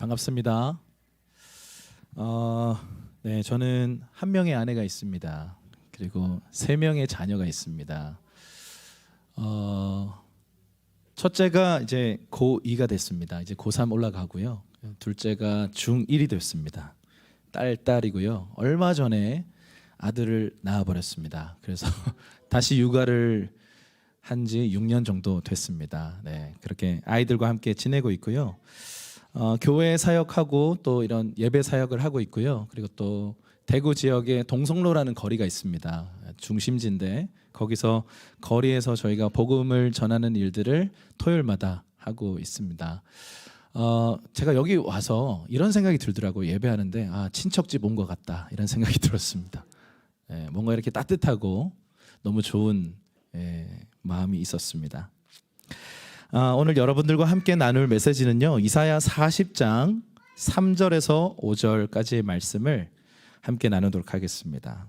반갑습니다. 네, 저는 한 명의 아내가 있습니다. 그리고 3명의 자녀가 있습니다. 첫째가 이제 고2가 됐습니다. 이제 고3 올라가고요. 둘째가 중1이 됐습니다. 딸이고요. 얼마 전에 아들을 낳아버렸습니다. 그래서 다시 육아를 한 지 6년 정도 됐습니다. 네, 그렇게 아이들과 함께 지내고 있고요. 교회 사역하고 또 이런 예배 사역을 하고 있고요. 그리고 또 대구 지역에 동성로라는 거리가 있습니다. 중심지인데 거기서 거리에서 저희가 복음을 전하는 일들을 토요일마다 하고 있습니다. 제가 여기 와서 이런 생각이 들더라고요. 예배하는데 친척집 온 것 같다 이런 생각이 들었습니다. 뭔가 이렇게 따뜻하고 너무 좋은 마음이 있었습니다. 오늘 여러분들과 함께 나눌 메시지는요, 이사야 40장 3절에서 5절까지의 말씀을 함께 나누도록 하겠습니다.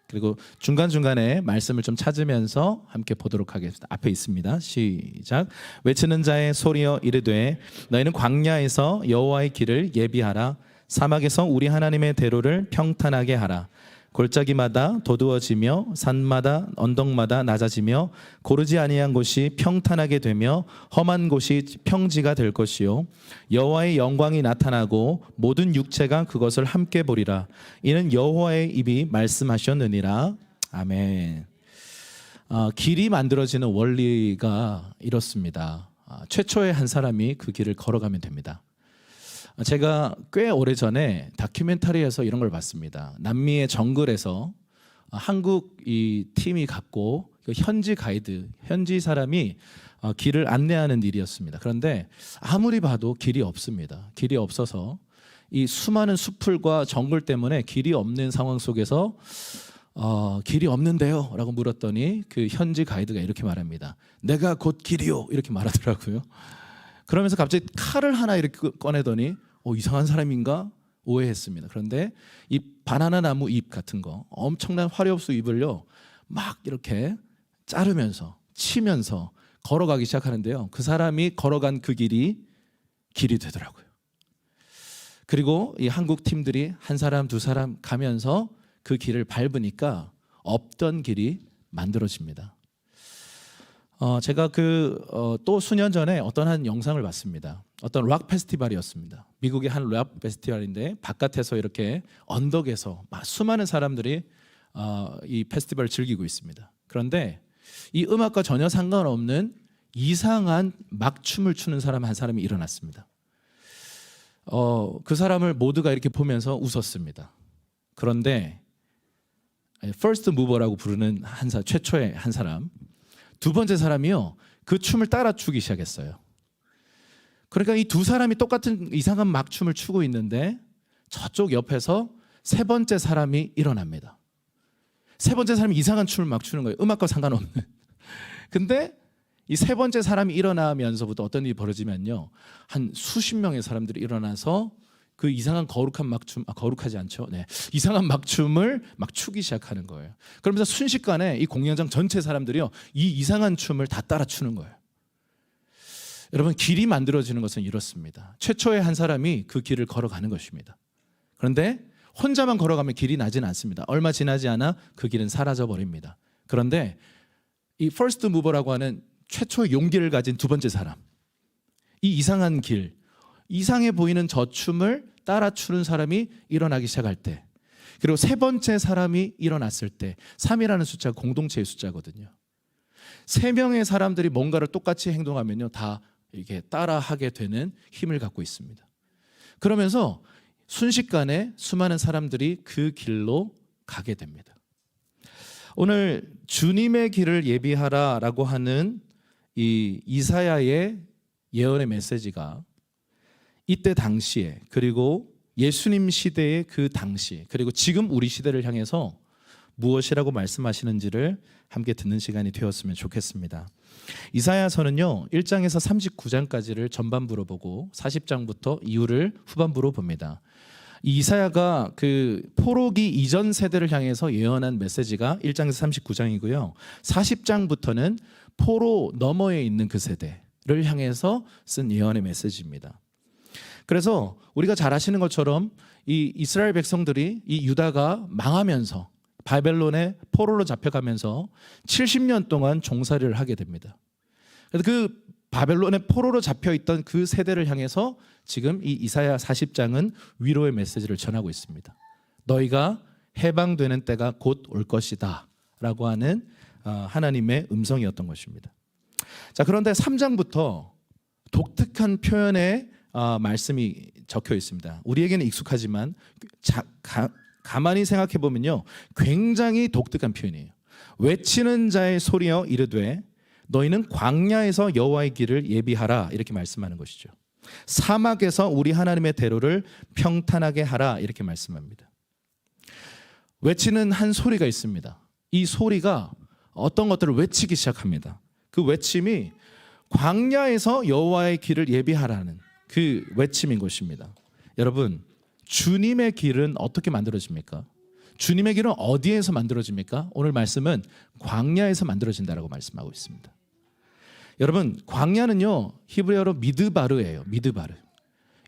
그리고 중간중간에 말씀을 좀 찾으면서 함께 보도록 하겠습니다. 앞에 있습니다. 시작. 외치는 자의 소리여 이르되 너희는 광야에서 여호와의 길을 예비하라. 사막에서 우리 하나님의 대로를 평탄하게 하라. 골짜기마다 도두어지며 산마다 언덕마다 낮아지며 고르지 아니한 곳이 평탄하게 되며 험한 곳이 평지가 될 것이요 여호와의 영광이 나타나고 모든 육체가 그것을 함께 보리라. 이는 여호와의 입이 말씀하셨느니라. 아멘. 길이 만들어지는 원리가 이렇습니다. 최초의 한 사람이 그 길을 걸어가면 됩니다. 제가 꽤 오래전에 다큐멘터리에서 이런 걸 봤습니다. 남미의 정글에서 한국 이 팀이 갖고 현지 가이드, 현지 사람이 길을 안내하는 일이었습니다. 그런데 아무리 봐도 길이 없습니다. 길이 없어서 이 수많은 숲풀과 정글 때문에 길이 없는 상황 속에서 길이 없는데요? 라고 물었더니 그 현지 가이드가 이렇게 말합니다. 내가 곧 길이요. 이렇게 말하더라고요. 그러면서 갑자기 칼을 하나 이렇게 꺼내더니 이상한 사람인가 오해했습니다. 그런데 이 바나나 나무 잎 같은 거 엄청난 화렵수 잎을요 막 이렇게 자르면서 치면서 걸어가기 시작하는데요. 그 사람이 걸어간 그 길이 되더라고요. 그리고 이 한국 팀들이 한 사람 두 사람 가면서 그 길을 밟으니까 없던 길이 만들어집니다. 제가 또 수년 전에 어떤 한 영상을 봤습니다. 어떤 락 페스티벌이었습니다. 미국의 한 락 페스티벌인데 바깥에서 이렇게 언덕에서 수많은 사람들이 이 페스티벌을 즐기고 있습니다. 그런데 이 음악과 전혀 상관없는 이상한 막춤을 추는 사람 한 사람이 일어났습니다. 그 사람을 모두가 이렇게 보면서 웃었습니다. 그런데 퍼스트 무버라고 부르는 최초의 한 사람, 두 번째 사람이요 그 춤을 따라 추기 시작했어요. 그러니까 이 두 사람이 똑같은 이상한 막춤을 추고 있는데 저쪽 옆에서 세 번째 사람이 일어납니다. 세 번째 사람이 이상한 춤을 막 추는 거예요. 음악과 상관없는. 근데 이 세 번째 사람이 일어나면서부터 어떤 일이 벌어지면요, 한 수십 명의 사람들이 일어나서 그 이상한 거룩한 막춤, 거룩하지 않죠? 네, 이상한 막춤을 막 추기 시작하는 거예요. 그러면서 순식간에 이 공연장 전체 사람들이요 이 이상한 춤을 다 따라 추는 거예요. 여러분, 길이 만들어지는 것은 이렇습니다. 최초의 한 사람이 그 길을 걸어가는 것입니다. 그런데 혼자만 걸어가면 길이 나지는 않습니다. 얼마 지나지 않아 그 길은 사라져 버립니다. 그런데 이 퍼스트 무버라고 하는 최초의 용기를 가진 두 번째 사람, 이 이상한 길, 이상해 보이는 저 춤을 따라 추는 사람이 일어나기 시작할 때, 그리고 세 번째 사람이 일어났을 때, 3이라는 숫자가 공동체의 숫자거든요. 3명의 사람들이 뭔가를 똑같이 행동하면요 다 이게 따라하게 되는 힘을 갖고 있습니다. 그러면서 순식간에 수많은 사람들이 그 길로 가게 됩니다. 오늘 주님의 길을 예비하라라고 하는 이 이사야의 예언의 메시지가 이때 당시에, 그리고 예수님 시대의 그 당시, 그리고 지금 우리 시대를 향해서 무엇이라고 말씀하시는지를 함께 듣는 시간이 되었으면 좋겠습니다. 이사야서는요 1장에서 39장까지를 전반부로 보고 40장부터 이후를 후반부로 봅니다. 이사야가 그 포로기 이전 세대를 향해서 예언한 메시지가 1장에서 39장이고요 40장부터는 포로 너머에 있는 그 세대를 향해서 쓴 예언의 메시지입니다. 그래서 우리가 잘 아시는 것처럼 이 이스라엘 백성들이 이 유다가 망하면서 바벨론의 포로로 잡혀가면서 70년 동안 종살이를 하게 됩니다. 그래서 그 바벨론의 포로로 잡혀 있던 그 세대를 향해서 지금 이 이사야 40장은 위로의 메시지를 전하고 있습니다. 너희가 해방되는 때가 곧 올 것이다 라고 하는 하나님의 음성이었던 것입니다. 자, 그런데 3장부터 독특한 표현의 말씀이 적혀 있습니다. 우리에게는 익숙하지만 가만히 생각해 보면요, 굉장히 독특한 표현이에요. 외치는 자의 소리여 이르되 너희는 광야에서 여호와의 길을 예비하라, 이렇게 말씀하는 것이죠. 사막에서 우리 하나님의 대로를 평탄하게 하라, 이렇게 말씀합니다. 외치는 한 소리가 있습니다. 이 소리가 어떤 것들을 외치기 시작합니다. 그 외침이 광야에서 여호와의 길을 예비하라는 그 외침인 것입니다. 여러분, 주님의 길은 어떻게 만들어집니까? 주님의 길은 어디에서 만들어집니까? 오늘 말씀은 광야에서 만들어진다라고 말씀하고 있습니다. 여러분, 광야는요, 히브리어로 미드바르예요. 미드바르.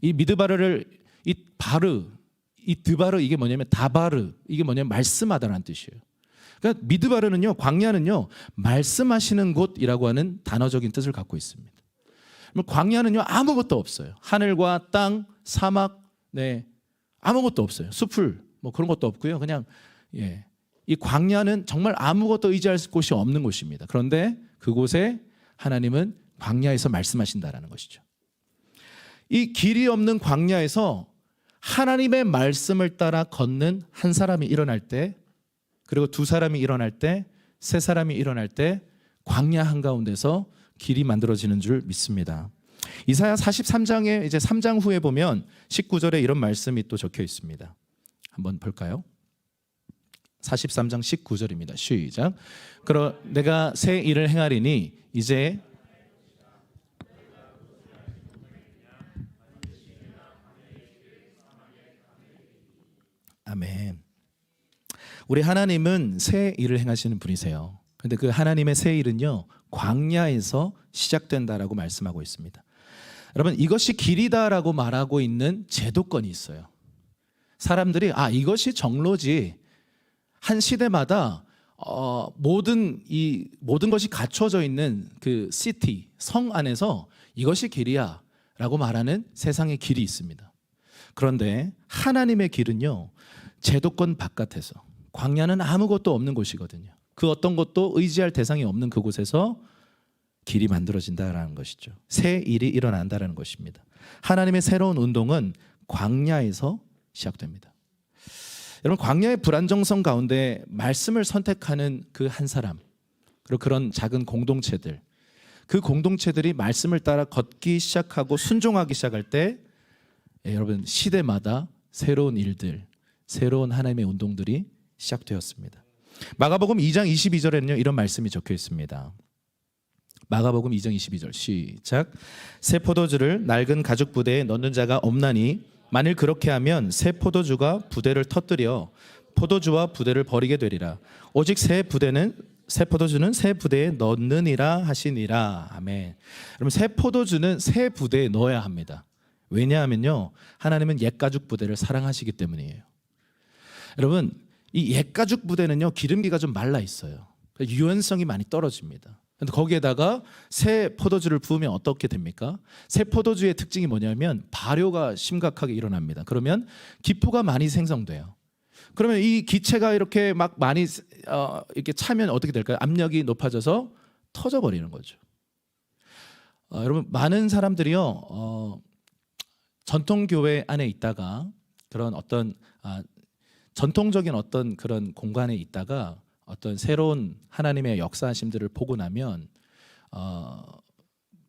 이 미드바르를 이 드바르, 이게 뭐냐면 다바르, 이게 뭐냐면 말씀하다라는 뜻이에요. 그러니까 미드바르는요, 광야는요, 말씀하시는 곳이라고 하는 단어적인 뜻을 갖고 있습니다. 광야는요, 아무것도 없어요. 하늘과 땅, 사막, 아무것도 없어요. 숲을 뭐 그런 것도 없고요. 그냥 이 광야는 정말 아무것도 의지할 곳이 없는 곳입니다. 그런데 그곳에 하나님은 광야에서 말씀하신다라는 것이죠. 이 길이 없는 광야에서 하나님의 말씀을 따라 걷는 한 사람이 일어날 때, 그리고 두 사람이 일어날 때, 세 사람이 일어날 때 광야 한가운데서 길이 만들어지는 줄 믿습니다. 이사야 43장에 이제 3장 후에 보면 19절에 이런 말씀이 또 적혀 있습니다. 한번 볼까요? 43장 19절입니다. 시작. 그러 내가 새 일을 행하리니 이제 아멘. 우리 하나님은 새 일을 행하시는 분이세요. 그런데 그 하나님의 새 일은요, 광야에서 시작된다라고 말씀하고 있습니다. 여러분, 이것이 길이다라고 말하고 있는 제도권이 있어요. 사람들이 이것이 정로지, 한 시대마다 모든 것이 갖춰져 있는 그 시티, 성 안에서 이것이 길이야라고 말하는 세상의 길이 있습니다. 그런데 하나님의 길은요, 제도권 바깥에서, 광야는 아무것도 없는 곳이거든요. 그 어떤 것도 의지할 대상이 없는 그곳에서 길이 만들어진다라는 것이죠. 새 일이 일어난다라는 것입니다. 하나님의 새로운 운동은 광야에서 시작됩니다. 여러분, 광야의 불안정성 가운데 말씀을 선택하는 그 한 사람, 그리고 그런 작은 공동체들, 그 공동체들이 말씀을 따라 걷기 시작하고 순종하기 시작할 때 여러분, 시대마다 새로운 일들, 새로운 하나님의 운동들이 시작되었습니다. 마가복음 2장 22절에는요, 이런 말씀이 적혀 있습니다. 마가복음 2장 22절 시작. 새 포도주를 낡은 가죽 부대에 넣는 자가 없나니 만일 그렇게 하면 새 포도주가 부대를 터뜨려 포도주와 부대를 버리게 되리라. 오직 새 포도주는 새 부대에 넣느니라 하시니라. 아멘. 여러분, 새 포도주는 새 부대에 넣어야 합니다. 왜냐하면요, 하나님은 옛가죽 부대를 사랑하시기 때문이에요. 여러분, 이 옛가죽 부대는요, 기름기가 좀 말라 있어요. 유연성이 많이 떨어집니다. 근데 거기에다가 새 포도주를 부으면 어떻게 됩니까? 새 포도주의 특징이 뭐냐면 발효가 심각하게 일어납니다. 그러면 기포가 많이 생성돼요. 그러면 이 기체가 이렇게 막 많이 이렇게 차면 어떻게 될까요? 압력이 높아져서 터져버리는 거죠. 여러분, 많은 사람들이요, 전통교회 안에 있다가 그런 어떤 전통적인 어떤 그런 공간에 있다가 어떤 새로운 하나님의 역사하심들을 보고 나면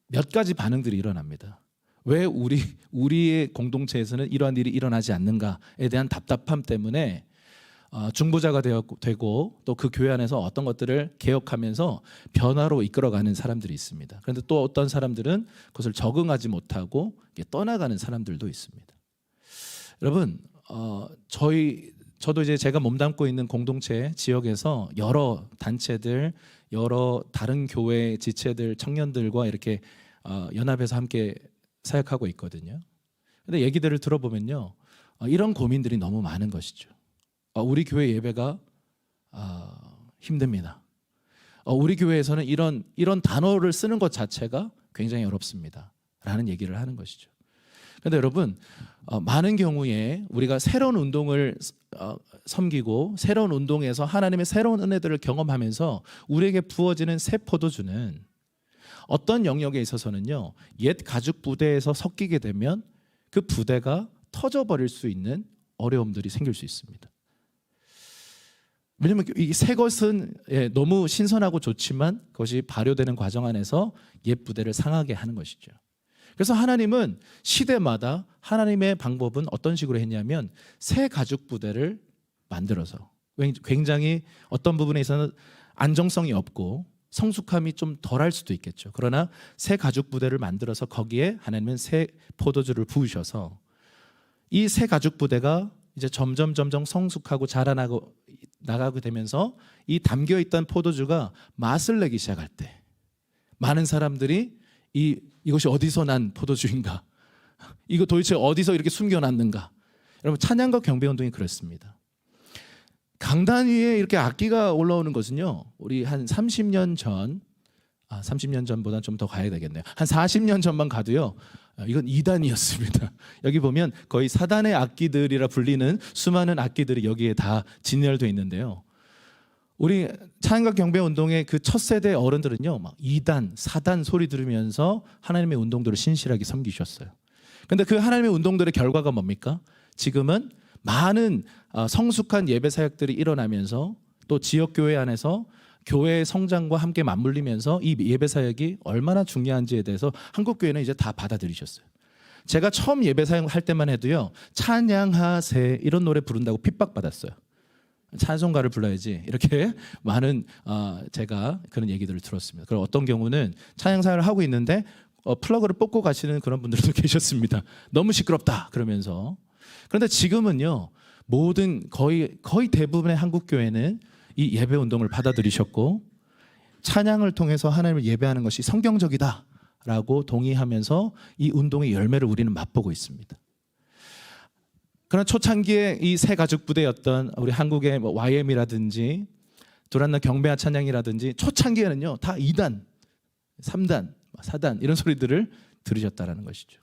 몇 가지 반응들이 일어납니다. 왜 우리의 공동체에서는 이러한 일이 일어나지 않는가에 대한 답답함 때문에 중보자가 되고 또 그 교회 안에서 어떤 것들을 개혁하면서 변화로 이끌어가는 사람들이 있습니다. 그런데 또 어떤 사람들은 그것을 적응하지 못하고 떠나가는 사람들도 있습니다. 여러분, 저도 이제 제가 몸담고 있는 공동체 지역에서 여러 단체들, 여러 다른 교회 지체들, 청년들과 이렇게 연합해서 함께 사역하고 있거든요. 근데 얘기들을 들어보면요, 이런 고민들이 너무 많은 것이죠. 우리 교회 예배가 힘듭니다. 우리 교회에서는 이런 단어를 쓰는 것 자체가 굉장히 어렵습니다. 라는 얘기를 하는 것이죠. 그런데 여러분, 많은 경우에 우리가 새로운 운동을 섬기고 새로운 운동에서 하나님의 새로운 은혜들을 경험하면서 우리에게 부어지는 새 포도주는 어떤 영역에 있어서는요, 옛 가죽 부대에서 섞이게 되면 그 부대가 터져버릴 수 있는 어려움들이 생길 수 있습니다. 왜냐하면 이 새 것은 너무 신선하고 좋지만 그것이 발효되는 과정 안에서 옛 부대를 상하게 하는 것이죠. 그래서 하나님은 시대마다 하나님의 방법은 어떤 식으로 했냐면 새 가죽 부대를 만들어서, 굉장히 어떤 부분에 있어서는 안정성이 없고 성숙함이 좀 덜할 수도 있겠죠. 그러나 새 가죽 부대를 만들어서 거기에 하나님은 새 포도주를 부으셔서 이 새 가죽 부대가 이제 점점 성숙하고 자라나게 되면서 이 담겨있던 포도주가 맛을 내기 시작할 때 많은 사람들이 이것이 어디서 난 포도주인가, 이거 도대체 어디서 이렇게 숨겨놨는가. 여러분, 찬양과 경배운동이 그렇습니다. 강단 위에 이렇게 악기가 올라오는 것은요, 우리 한 30년 전, 30년 전보다 좀 더 가야 되겠네요. 한 40년 전만 가도요, 이건 2단이었습니다. 여기 보면 거의 사단의 악기들이라 불리는 수많은 악기들이 여기에 다 진열되어 있는데요. 우리 찬양과 경배 운동의 그 첫 세대 어른들은요, 막 2단, 4단 소리 들으면서 하나님의 운동들을 신실하게 섬기셨어요. 그런데 그 하나님의 운동들의 결과가 뭡니까? 지금은 많은 성숙한 예배 사역들이 일어나면서 또 지역 교회 안에서 교회의 성장과 함께 맞물리면서 이 예배 사역이 얼마나 중요한지에 대해서 한국 교회는 이제 다 받아들이셨어요. 제가 처음 예배 사역할 때만 해도요, 찬양하세 이런 노래 부른다고 핍박받았어요. 찬송가를 불러야지, 이렇게 많은 제가 그런 얘기들을 들었습니다. 그리고 어떤 경우는 찬양 사역을 하고 있는데 플러그를 뽑고 가시는 그런 분들도 계셨습니다. 너무 시끄럽다 그러면서. 그런데 지금은요, 거의 대부분의 한국 교회는 이 예배 운동을 받아들이셨고 찬양을 통해서 하나님을 예배하는 것이 성경적이다라고 동의하면서 이 운동의 열매를 우리는 맛보고 있습니다. 그러나 초창기에 이 새 가죽 부대였던 우리 한국의 YM이라든지 두란노 경배와 찬양이라든지 초창기에는요, 다 2단, 3단, 4단 이런 소리들을 들으셨다라는 것이죠.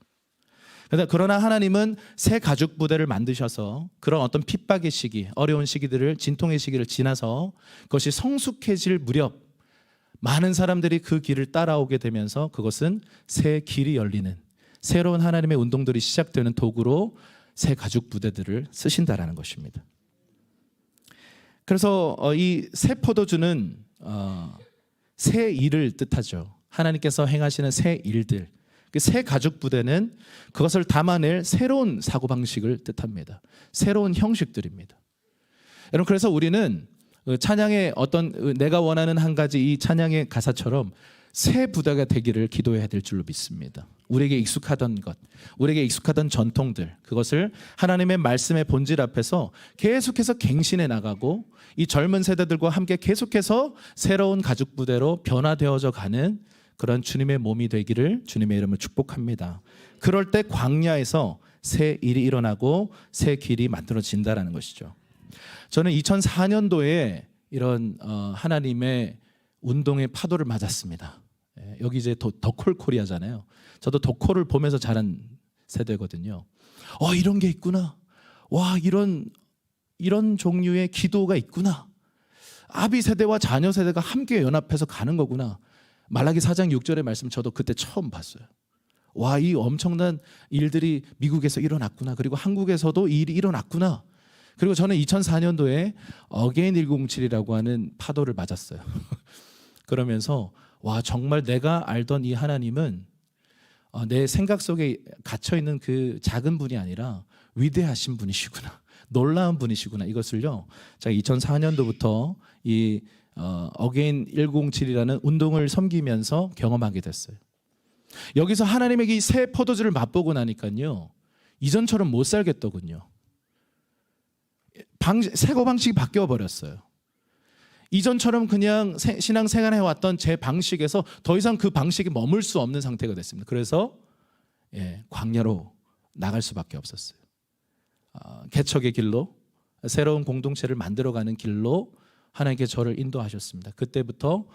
그러나 하나님은 새 가죽 부대를 만드셔서 그런 어떤 핍박의 시기, 어려운 시기들을, 진통의 시기를 지나서 그것이 성숙해질 무렵 많은 사람들이 그 길을 따라오게 되면서 그것은 새 길이 열리는, 새로운 하나님의 운동들이 시작되는 도구로 새 가죽 부대들을 쓰신다라는 것입니다. 그래서 이 새 포도주는 새 일을 뜻하죠. 하나님께서 행하시는 새 일들, 새 가죽 부대는 그것을 담아낼 새로운 사고방식을 뜻합니다. 새로운 형식들입니다. 여러분, 그래서 우리는 찬양의 어떤 내가 원하는 한 가지 이 찬양의 가사처럼 새 부대가 되기를 기도해야 될 줄로 믿습니다. 우리에게 익숙하던 것, 우리에게 익숙하던 전통들, 그것을 하나님의 말씀의 본질 앞에서 계속해서 갱신해 나가고 이 젊은 세대들과 함께 계속해서 새로운 가죽 부대로 변화되어져 가는 그런 주님의 몸이 되기를 주님의 이름으로 축복합니다. 그럴 때 광야에서 새 일이 일어나고 새 길이 만들어진다라는 것이죠. 저는 2004년도에 이런 하나님의 운동의 파도를 맞았습니다. 여기 이제 더콜 코리아잖아요. 저도 더콜을 보면서 자란 세대거든요. 이런 게 있구나. 와, 이런 종류의 기도가 있구나. 아비 세대와 자녀 세대가 함께 연합해서 가는 거구나. 말라기 4장 6절의 말씀 저도 그때 처음 봤어요. 와, 이 엄청난 일들이 미국에서 일어났구나. 그리고 한국에서도 이 일이 일어났구나. 그리고 저는 2004년도에 어게인 107이라고 하는 파도를 맞았어요. 그러면서 와, 정말 내가 알던 이 하나님은 내 생각 속에 갇혀있는 그 작은 분이 아니라 위대하신 분이시구나. 놀라운 분이시구나. 이것을요, 제가 2004년도부터 이 어게인 107이라는 운동을 섬기면서 경험하게 됐어요. 여기서 하나님에게 이 새 포도주를 맛보고 나니까요, 이전처럼 못 살겠더군요. 사고 방식이 바뀌어 버렸어요. 이전처럼 그냥 신앙생활 해왔던 제 방식에서 더 이상 그 방식이 머물 수 없는 상태가 됐습니다. 그래서 광야로 나갈 수밖에 없었어요. 개척의 길로, 새로운 공동체를 만들어가는 길로 하나님께 저를 인도하셨습니다. 그때부터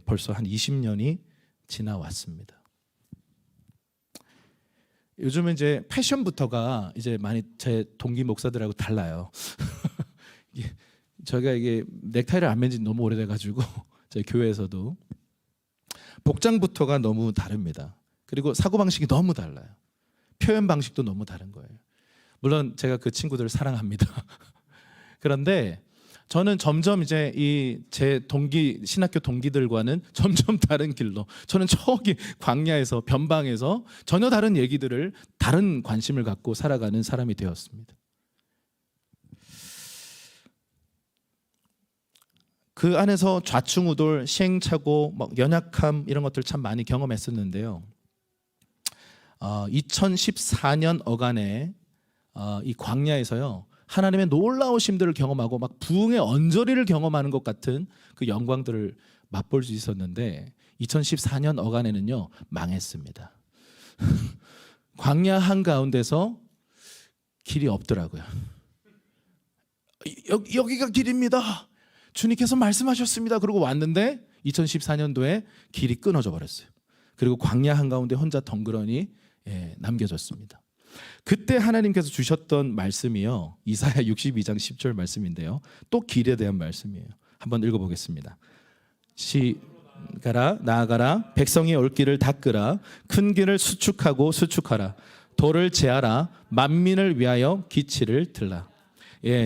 벌써 한 20년이 지나왔습니다. 요즘은 이제 패션부터가 이제 많이 제 동기 목사들하고 달라요. 저희가 이게 넥타이를 안 맨지 너무 오래돼가지고 저희 교회에서도 복장부터가 너무 다릅니다. 그리고 사고방식이 너무 달라요. 표현 방식도 너무 다른 거예요. 물론 제가 그 친구들을 사랑합니다. 그런데 저는 점점 이제 제 신학교 동기들과는 점점 다른 길로, 저는 저기 광야에서 변방에서 전혀 다른 얘기들을, 다른 관심을 갖고 살아가는 사람이 되었습니다. 그 안에서 좌충우돌, 시행착오, 연약함 이런 것들 참 많이 경험했었는데요. 2014년 어간에 이 광야에서요, 하나님의 놀라우심들을 경험하고 막 부흥의 언저리를 경험하는 것 같은 그 영광들을 맛볼 수 있었는데 2014년 어간에는요 망했습니다. 광야 한가운데서 길이 없더라고요. 여기가 길입니다. 주님께서 말씀하셨습니다. 그러고 왔는데 2014년도에 길이 끊어져 버렸어요. 그리고 광야 한가운데 혼자 덩그러니 남겨졌습니다. 그때 하나님께서 주셨던 말씀이요, 이사야 62장 10절 말씀인데요, 또 길에 대한 말씀이에요. 한번 읽어보겠습니다. 나아가라, 백성이 올 길을 닦으라, 큰 길을 수축하라, 돌을 제하라, 만민을 위하여 기치를 들라.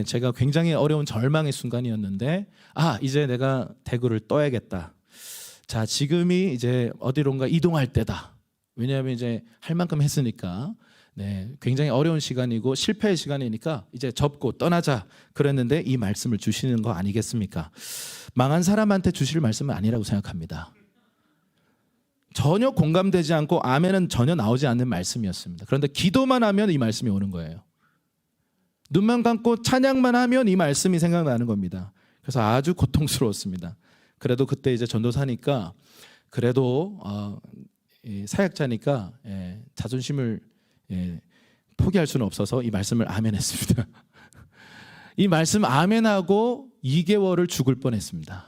제가 굉장히 어려운 절망의 순간이었는데 이제 내가 대구를 떠야겠다. 자, 지금이 이제 어디론가 이동할 때다. 왜냐하면 이제 할 만큼 했으니까. 굉장히 어려운 시간이고 실패의 시간이니까 이제 접고 떠나자 그랬는데 이 말씀을 주시는 거 아니겠습니까? 망한 사람한테 주실 말씀은 아니라고 생각합니다. 전혀 공감되지 않고 아멘은 전혀 나오지 않는 말씀이었습니다. 그런데 기도만 하면 이 말씀이 오는 거예요. 눈만 감고 찬양만 하면 이 말씀이 생각나는 겁니다. 그래서 아주 고통스러웠습니다. 그래도 그때 이제 전도사니까, 그래도 사역자니까 자존심을 포기할 수는 없어서 이 말씀을 아멘했습니다. 이 말씀 아멘하고 2개월을 죽을 뻔했습니다.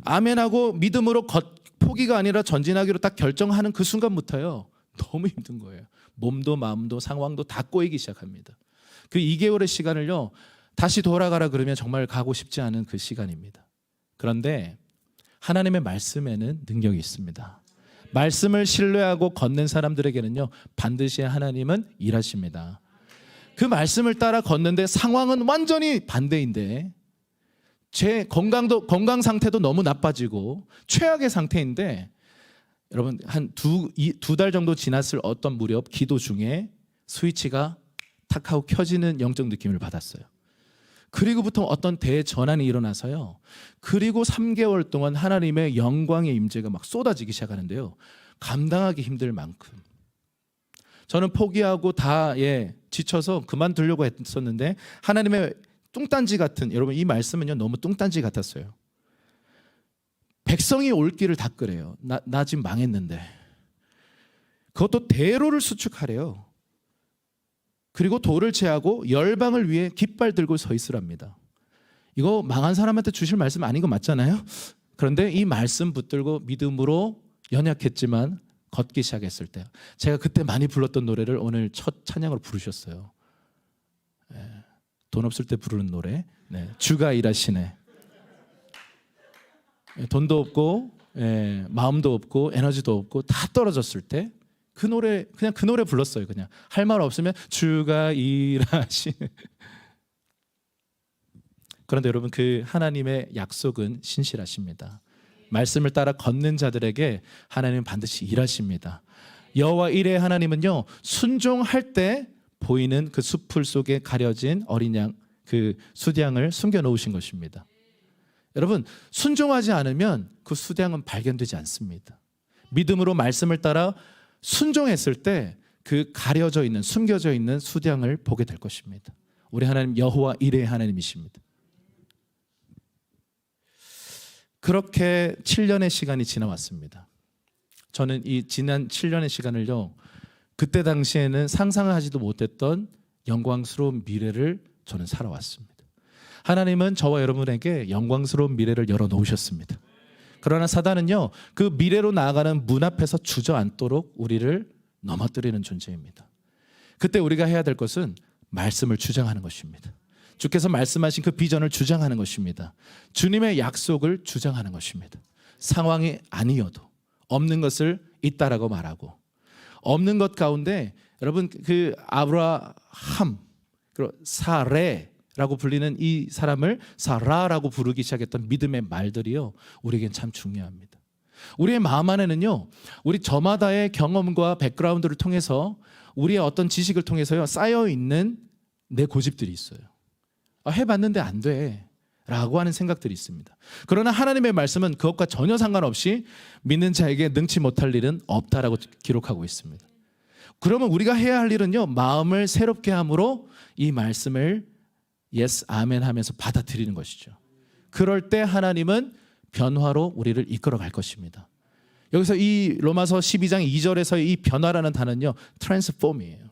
아멘하고 믿음으로 포기가 아니라 전진하기로 딱 결정하는 그 순간부터요 너무 힘든 거예요. 몸도 마음도 상황도 다 꼬이기 시작합니다. 그 2개월의 시간을요 다시 돌아가라 그러면 정말 가고 싶지 않은 그 시간입니다. 그런데 하나님의 말씀에는 능력이 있습니다. 말씀을 신뢰하고 걷는 사람들에게는요 반드시 하나님은 일하십니다. 그 말씀을 따라 걷는데 상황은 완전히 반대인데, 제 건강 상태도 너무 나빠지고 최악의 상태인데, 여러분 한 두 달 정도 지났을 어떤 무렵 기도 중에 스위치가 탁 하고 켜지는 영적 느낌을 받았어요. 그리고부터 어떤 대전환이 일어나서요, 그리고 3개월 동안 하나님의 영광의 임재가 막 쏟아지기 시작하는데요, 감당하기 힘들 만큼 저는 포기하고 다 지쳐서 그만두려고 했었는데, 하나님의 뚱딴지 같은, 여러분 이 말씀은요 너무 뚱딴지 같았어요. 백성이 올 길을 닦으래요. 나 지금 망했는데 그것도 대로를 수축하래요. 그리고 돌을 제하고 열방을 위해 깃발 들고 서 있으랍니다. 이거 망한 사람한테 주실 말씀 아닌 거 맞잖아요. 그런데 이 말씀 붙들고 믿음으로 연약했지만 걷기 시작했을 때, 제가 그때 많이 불렀던 노래를 오늘 첫 찬양으로 부르셨어요. 돈 없을 때 부르는 노래, 주가 일하시네. 돈도 없고 마음도 없고 에너지도 없고 다 떨어졌을 때 그 노래, 그냥 그 노래 불렀어요. 그냥 할 말 없으면 주가 일하시네. 그런데 여러분, 그 하나님의 약속은 신실하십니다. 말씀을 따라 걷는 자들에게 하나님은 반드시 일하십니다. 여호와 일의 하나님은요 순종할 때 보이는 그 숲풀 속에 가려진 어린 양, 그 수량을 숨겨 놓으신 것입니다. 여러분, 순종하지 않으면 그 수량은 발견되지 않습니다. 믿음으로 말씀을 따라 순종했을 때 그 가려져 있는, 숨겨져 있는 수량을 보게 될 것입니다. 우리 하나님 여호와 일의 하나님이십니다. 그렇게 7년의 시간이 지나왔습니다. 저는 이 지난 7년의 시간을요 그때 당시에는 상상하지도 못했던 영광스러운 미래를 저는 살아왔습니다. 하나님은 저와 여러분에게 영광스러운 미래를 열어놓으셨습니다. 그러나 사단은요, 그 미래로 나아가는 문 앞에서 주저앉도록 우리를 넘어뜨리는 존재입니다. 그때 우리가 해야 될 것은 말씀을 주장하는 것입니다. 주께서 말씀하신 그 비전을 주장하는 것입니다. 주님의 약속을 주장하는 것입니다. 상황이 아니어도 없는 것을 있다라고 말하고, 없는 것 가운데 여러분 그 아브라함 그리고 사레라고 불리는 이 사람을 사라라고 부르기 시작했던 믿음의 말들이요, 우리에겐 참 중요합니다. 우리의 마음 안에는요, 우리 저마다의 경험과 백그라운드를 통해서 우리의 어떤 지식을 통해서요 쌓여 있는 내 고집들이 있어요. 해봤는데 안 돼 라고 하는 생각들이 있습니다. 그러나 하나님의 말씀은 그것과 전혀 상관없이 믿는 자에게 능치 못할 일은 없다라고 기록하고 있습니다. 그러면 우리가 해야 할 일은요, 마음을 새롭게 함으로 이 말씀을 예스 아멘 하면서 받아들이는 것이죠. 그럴 때 하나님은 변화로 우리를 이끌어 갈 것입니다. 여기서 이 로마서 12장 2절에서 이 변화라는 단어는요, 트랜스폼이에요.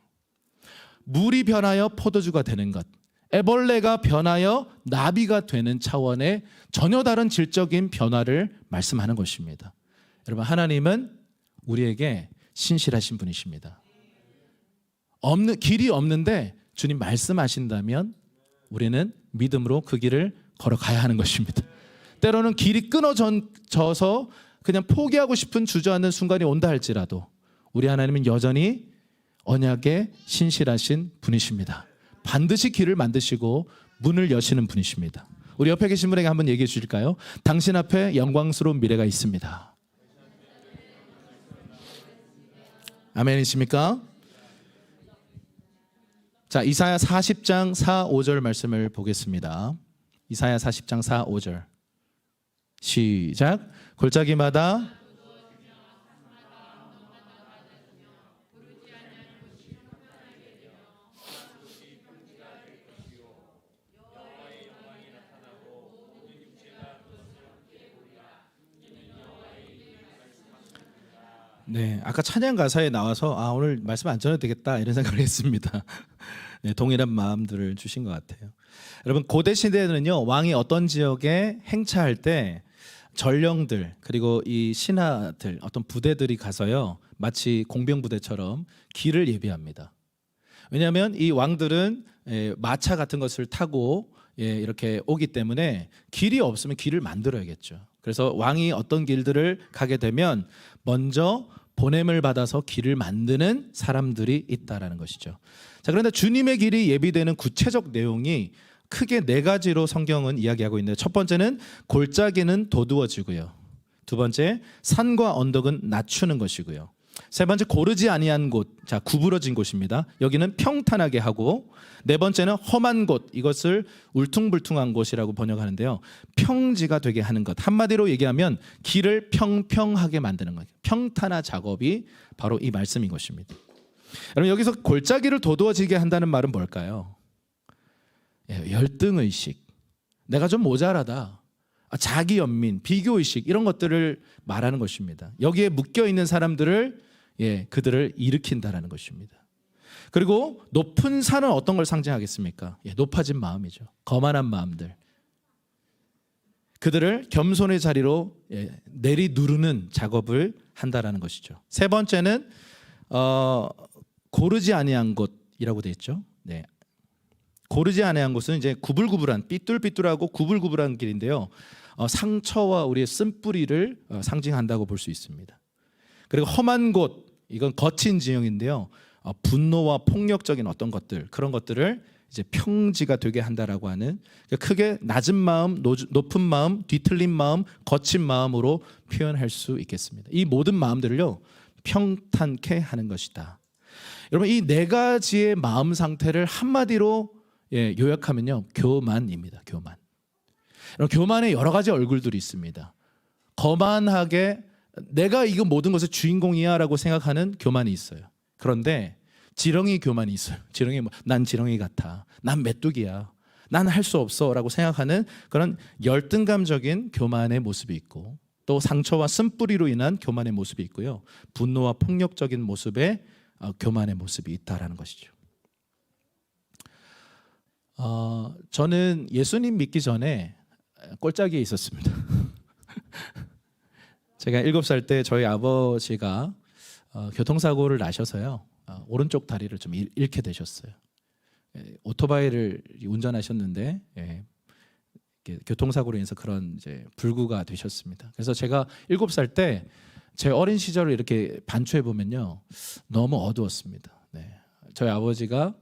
물이 변하여 포도주가 되는 것, 애벌레가 변하여 나비가 되는 차원의 전혀 다른 질적인 변화를 말씀하는 것입니다. 여러분, 하나님은 우리에게 신실하신 분이십니다. 길이 없는데 주님 말씀하신다면 우리는 믿음으로 그 길을 걸어가야 하는 것입니다. 때로는 길이 끊어져서 그냥 포기하고 싶은 주저앉는 순간이 온다 할지라도 우리 하나님은 여전히 언약에 신실하신 분이십니다. 반드시 길을 만드시고 문을 여시는 분이십니다. 우리 옆에 계신 분에게 한번 얘기해 주실까요? 당신 앞에 영광스러운 미래가 있습니다. 아멘이십니까? 자, 이사야 40장 4, 5절 말씀을 보겠습니다. 이사야 40장 4, 5절 시작. 골짜기마다 네, 아까 찬양 가사에 나와서 오늘 말씀 안 전해도 되겠다 이런 생각을 했습니다. 네, 동일한 마음들을 주신 것 같아요. 여러분, 고대 시대에는요, 왕이 어떤 지역에 행차할 때 전령들 그리고 이 신하들 어떤 부대들이 가서요, 마치 공병 부대처럼 길을 예비합니다. 왜냐하면 이 왕들은 마차 같은 것을 타고 이렇게 오기 때문에 길이 없으면 길을 만들어야겠죠. 그래서 왕이 어떤 길들을 가게 되면 먼저 보냄을 받아서 길을 만드는 사람들이 있다라는 것이죠. 자, 그런데 주님의 길이 예비되는 구체적 내용이 크게 네 가지로 성경은 이야기하고 있는데, 첫 번째는 골짜기는 도두어지고요, 두 번째 산과 언덕은 낮추는 것이고요, 세 번째 고르지 아니한 곳, 자 구부러진 곳입니다. 여기는 평탄하게 하고, 네 번째는 험한 곳, 이것을 울퉁불퉁한 곳이라고 번역하는데요, 평지가 되게 하는 것. 한마디로 얘기하면 길을 평평하게 만드는 거예요. 평탄화 작업이 바로 이 말씀인 것입니다. 여러분, 여기서 골짜기를 도두어지게 한다는 말은 뭘까요? 열등의식, 내가 좀 모자라다, 자기연민, 비교의식, 이런 것들을 말하는 것입니다. 여기에 묶여있는 사람들을 그들을 일으킨다라는 것입니다. 그리고 높은 산은 어떤 걸 상징하겠습니까? 높아진 마음이죠. 거만한 마음들, 그들을 겸손의 자리로 내리 누르는 작업을 한다라는 것이죠. 세 번째는 고르지 아니한 곳이라고 되어 있죠. 네. 고르지 아니한 곳은 이제 구불구불한, 삐뚤삐뚤하고 구불구불한 길인데요, 상처와 우리의 쓴뿌리를 상징한다고 볼 수 있습니다. 그리고 험한 곳, 이건 거친 지형인데요, 분노와 폭력적인 어떤 것들, 그런 것들을 이제 평지가 되게 한다라고 하는, 크게 낮은 마음, 높은 마음, 뒤틀린 마음, 거친 마음으로 표현할 수 있겠습니다. 이 모든 마음들을요, 평탄케 하는 것이다. 여러분, 이 네 가지의 마음 상태를 한마디로 요약하면요, 교만입니다. 교만. 교만의 여러 가지 얼굴들이 있습니다. 거만하게 내가 이거 모든 것의 주인공이야 라고 생각하는 교만이 있어요. 그런데 지렁이 교만이 있어요. 지렁이, 난 지렁이 같아, 난 메뚜기야, 난 할 수 없어 라고 생각하는 그런 열등감적인 교만의 모습이 있고, 또 상처와 쓴뿌리로 인한 교만의 모습이 있고요, 분노와 폭력적인 모습의 교만의 모습이 있다라는 것이죠. 저는 예수님 믿기 전에 꼴짜기에 있었습니다. 제가 7살 때 저희 아버지가 교통사고를 나셔서요. 오른쪽 다리를 좀 잃게 되셨어요. 오토바이를 운전하셨는데 교통사고로 인해서 그런 이제 불구가 되셨습니다. 그래서 제가 7살 때 제 어린 시절을 이렇게 반추해 보면요, 너무 어두웠습니다. 네. 저희 아버지가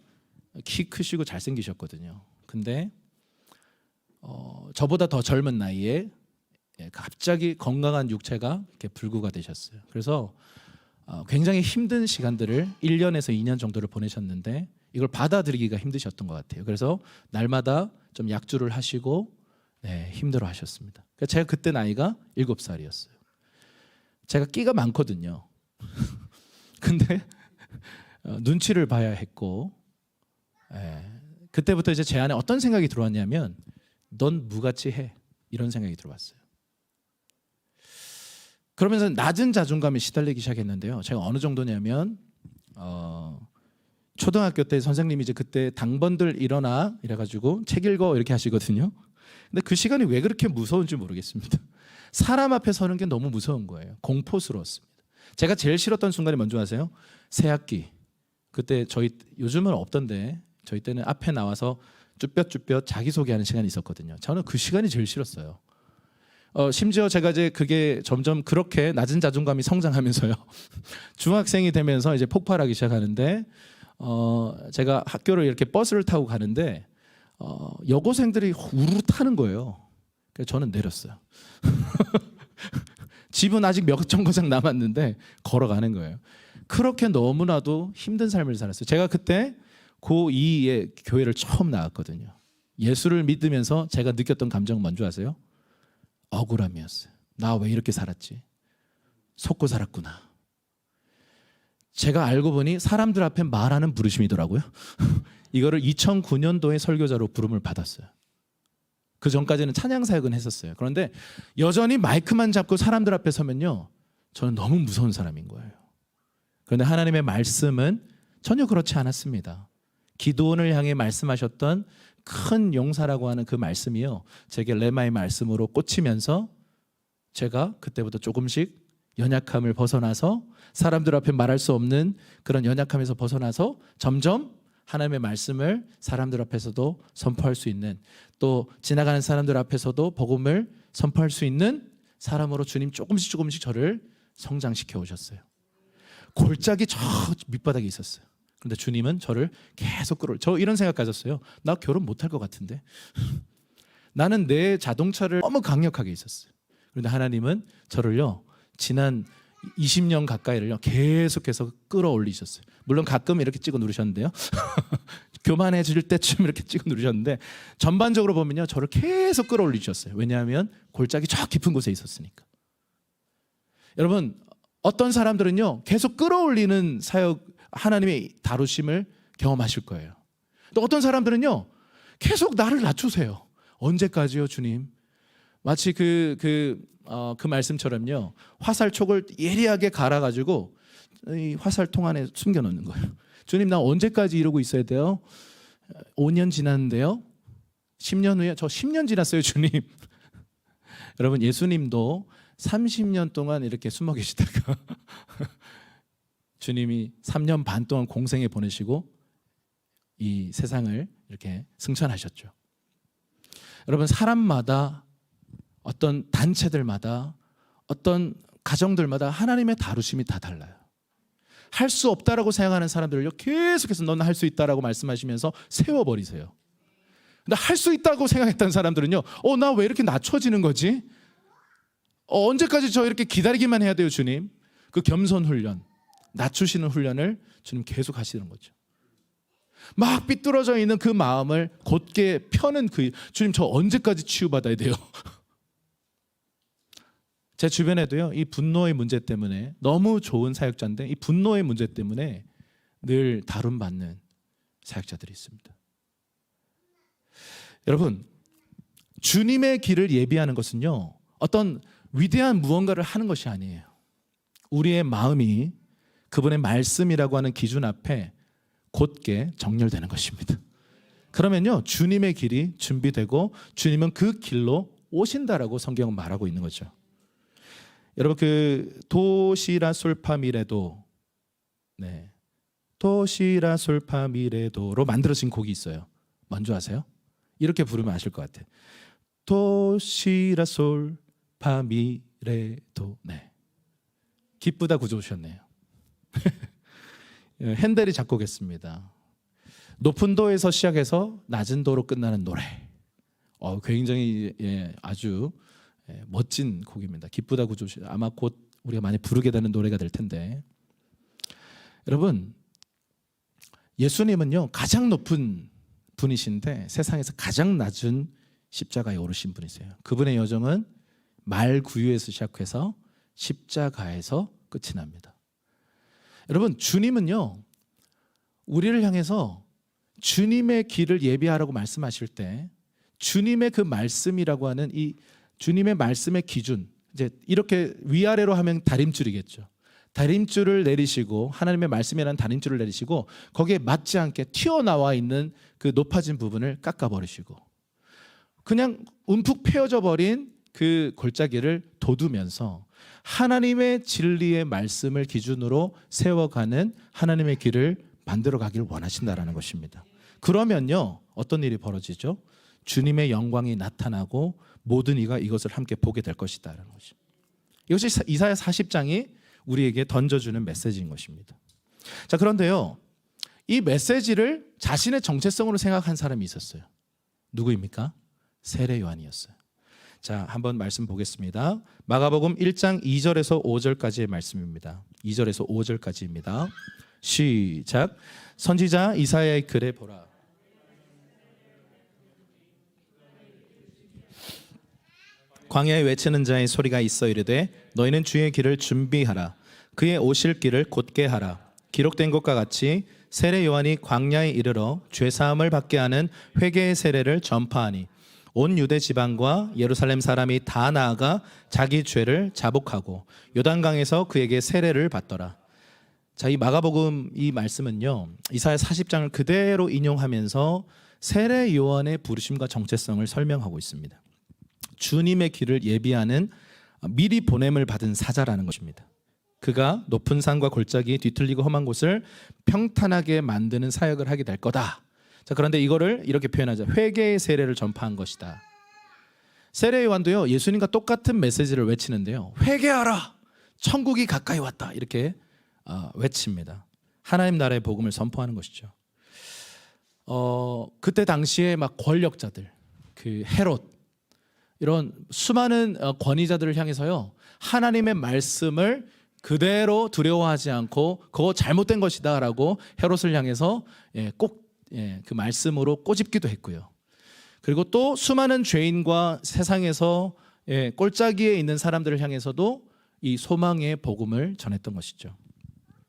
키 크시고 잘생기셨거든요. 근데 저보다 더 젊은 나이에 갑자기 건강한 육체가 이렇게 불구가 되셨어요. 그래서 굉장히 힘든 시간들을 1년에서 2년 정도를 보내셨는데 이걸 받아들이기가 힘드셨던 것 같아요. 그래서 날마다 좀 약주를 하시고 힘들어 하셨습니다. 제가 그때 나이가 7살이었어요. 제가 끼가 많거든요. 근데 눈치를 봐야 했고, 그때부터 이제 제 안에 어떤 생각이 들어왔냐면 넌 무같이 해, 이런 생각이 들어왔어요. 그러면서 낮은 자존감에 시달리기 시작했는데요. 제가 어느 정도냐면 초등학교 때 선생님이 이제 그때 당번들 일어나 이래가지고 책 읽어 이렇게 하시거든요. 근데 그 시간이 왜 그렇게 무서운지 모르겠습니다. 사람 앞에 서는 게 너무 무서운 거예요. 공포스러웠습니다. 제가 제일 싫었던 순간이 뭔지 아세요? 새학기. 그때 요즘은 없던데 저희 때는 앞에 나와서 쭈뼛쭈뼛 자기소개하는 시간이 있었거든요. 저는 그 시간이 제일 싫었어요. 심지어 제가 이제 그게 점점 그렇게 낮은 자존감이 성장하면서요. 중학생이 되면서 이제 폭발하기 시작하는데 제가 학교를 이렇게 버스를 타고 가는데 여고생들이 우르르 타는 거예요. 그래서 저는 내렸어요. 집은 아직 몇 정거장 남았는데 걸어가는 거예요. 그렇게 너무나도 힘든 삶을 살았어요. 제가 그때 고2에 교회를 처음 나왔거든요. 예수를 믿으면서 제가 느꼈던 감정은 뭔지 아세요? 억울함이었어요. 나 왜 이렇게 살았지? 속고 살았구나. 제가 알고 보니 사람들 앞에 말하는 부르심이더라고요. 이거를 2009년도에 설교자로 부름을 받았어요. 그 전까지는 찬양 사역은 했었어요. 그런데 여전히 마이크만 잡고 사람들 앞에 서면요, 저는 너무 무서운 사람인 거예요. 그런데 하나님의 말씀은 전혀 그렇지 않았습니다. 기도원을 향해 말씀하셨던 큰 용사라고 하는 그 말씀이요, 제게 레마의 말씀으로 꽂히면서 제가 그때부터 조금씩 연약함을 벗어나서 사람들 앞에 말할 수 없는 그런 연약함에서 벗어나서 점점 하나님의 말씀을 사람들 앞에서도 선포할 수 있는, 또 지나가는 사람들 앞에서도 복음을 선포할 수 있는 사람으로 주님 조금씩 저를 성장시켜 오셨어요. 골짜기 저 밑바닥에 있었어요. 그런데 주님은 저를 계속 저 이런 생각 가졌어요. 나 결혼 못할 것 같은데. 나는 내 자동차를 너무 강력하게 있었어요. 그런데 하나님은 저를요, 지난 20년 가까이를요 계속해서 끌어올리셨어요. 물론 가끔 이렇게 찍어 누르셨는데요. 교만해질 때쯤 이렇게 찍어 누르셨는데 전반적으로 보면요, 저를 계속 끌어올리셨어요. 왜냐하면 골짜기 저 깊은 곳에 있었으니까. 여러분, 어떤 사람들은요 계속 끌어올리는 사역, 하나님의 다루심을 경험하실 거예요. 또 어떤 사람들은요 계속 나를 낮추세요. 언제까지요, 주님? 마치 그 말씀처럼요, 화살촉을 예리하게 갈아가지고 이 화살통 안에 숨겨놓는 거예요. 주님, 나 언제까지 이러고 있어야 돼요? 5년 지났는데요? 10년 후에? 저 10년 지났어요, 주님. 여러분, 예수님도 30년 동안 이렇게 숨어 계시다가 주님이 3년 반 동안 공생에 보내시고 이 세상을 이렇게 승천하셨죠. 여러분, 사람마다, 어떤 단체들마다, 어떤 가정들마다 하나님의 다루심이 다 달라요. 할 수 없다라고 생각하는 사람들을요 계속해서 너는 할 수 있다라고 말씀하시면서 세워버리세요. 근데 할 수 있다고 생각했던 사람들은요, 나 왜 이렇게 낮춰지는 거지? 언제까지 저 이렇게 기다리기만 해야 돼요, 주님? 그 겸손 훈련, 낮추시는 훈련을 주님 계속 하시는 거죠. 막 삐뚤어져 있는 그 마음을 곧게 펴는 주님, 저 언제까지 치유받아야 돼요? 제 주변에도요, 이 분노의 문제 때문에, 너무 좋은 사역자인데 이 분노의 문제 때문에 늘 다룸받는 사역자들이 있습니다. 여러분, 주님의 길을 예비하는 것은요 어떤 위대한 무언가를 하는 것이 아니에요. 우리의 마음이 그분의 말씀이라고 하는 기준 앞에 곧게 정렬되는 것입니다. 그러면요, 주님의 길이 준비되고 주님은 그 길로 오신다라고 성경은 말하고 있는 거죠. 여러분, 그 도시라 솔파 미레도, 네, 도시라 솔파 미레도로 만들어진 곡이 있어요. 뭔지 아세요? 이렇게 부르면 아실 것 같아요. 도시라 솔파 미레도. 네, 기쁘다 구조셨네요. 핸델이 작곡했습니다. 높은 도에서 시작해서 낮은 도로 끝나는 노래. 굉장히 아주 멋진 곡입니다. 기쁘다 구조시. 아마 곧 우리가 많이 부르게 되는 노래가 될 텐데, 여러분, 예수님은요 가장 높은 분이신데 세상에서 가장 낮은 십자가에 오르신 분이세요. 그분의 여정은 말구유에서 시작해서 십자가에서 끝이 납니다. 여러분, 주님은요 우리를 향해서 주님의 길을 예비하라고 말씀하실 때 주님의 그 말씀이라고 하는 이 주님의 말씀의 기준, 이제 이렇게 위아래로 하면 다림줄이겠죠. 다림줄을 내리시고, 하나님의 말씀이라는 다림줄을 내리시고 거기에 맞지 않게 튀어나와 있는 그 높아진 부분을 깎아버리시고 그냥 움푹 패어져 버린 그 골짜기를 돋우면서 하나님의 진리의 말씀을 기준으로 세워가는 하나님의 길을 만들어 가기를 원하신다라는 것입니다. 그러면요 어떤 일이 벌어지죠? 주님의 영광이 나타나고 모든 이가 이것을 함께 보게 될 것이다라는 것입니다. 이것이 이사야 40장이 우리에게 던져주는 메시지인 것입니다. 자, 그런데요 이 메시지를 자신의 정체성으로 생각한 사람이 있었어요. 누구입니까? 세례 요한이었어요. 자, 한번 말씀 보겠습니다. 마가복음 1장 2절에서 5절까지의 말씀입니다. 2절에서 5절까지입니다. 시작. 선지자 이사야의 글에 보라. 광야에 외치는 자의 소리가 있어 이르되 너희는 주의 길을 준비하라. 그의 오실 길을 곧게 하라. 기록된 것과 같이 세례 요한이 광야에 이르러 죄 사함을 받게 하는 회개의 세례를 전파하니 온 유대 지방과 예루살렘 사람이 다 나아가 자기 죄를 자복하고 요단강에서 그에게 세례를 받더라. 자, 이 마가복음 이 말씀은요 이사야 40장을 그대로 인용하면서 세례 요한의 부르심과 정체성을 설명하고 있습니다. 주님의 길을 예비하는 미리 보냄을 받은 사자라는 것입니다. 그가 높은 산과 골짜기 뒤틀리고 험한 곳을 평탄하게 만드는 사역을 하게 될 거다. 자, 그런데 이거를 이렇게 표현하죠. 회개의 세례를 전파한 것이다. 세례 요한도요 예수님과 똑같은 메시지를 외치는데요, 회개하라, 천국이 가까이 왔다, 이렇게 외칩니다. 하나님 나라의 복음을 선포하는 것이죠. 그때 당시에 막 권력자들, 그 헤롯, 이런 수많은 권위자들을 향해서요 하나님의 말씀을 그대로 두려워하지 않고 그거 잘못된 것이다라고 헤롯을 향해서 꼭 그 말씀으로 꼬집기도 했고요. 그리고 또 수많은 죄인과 세상에서 꼴짜기에 있는 사람들을 향해서도 이 소망의 복음을 전했던 것이죠.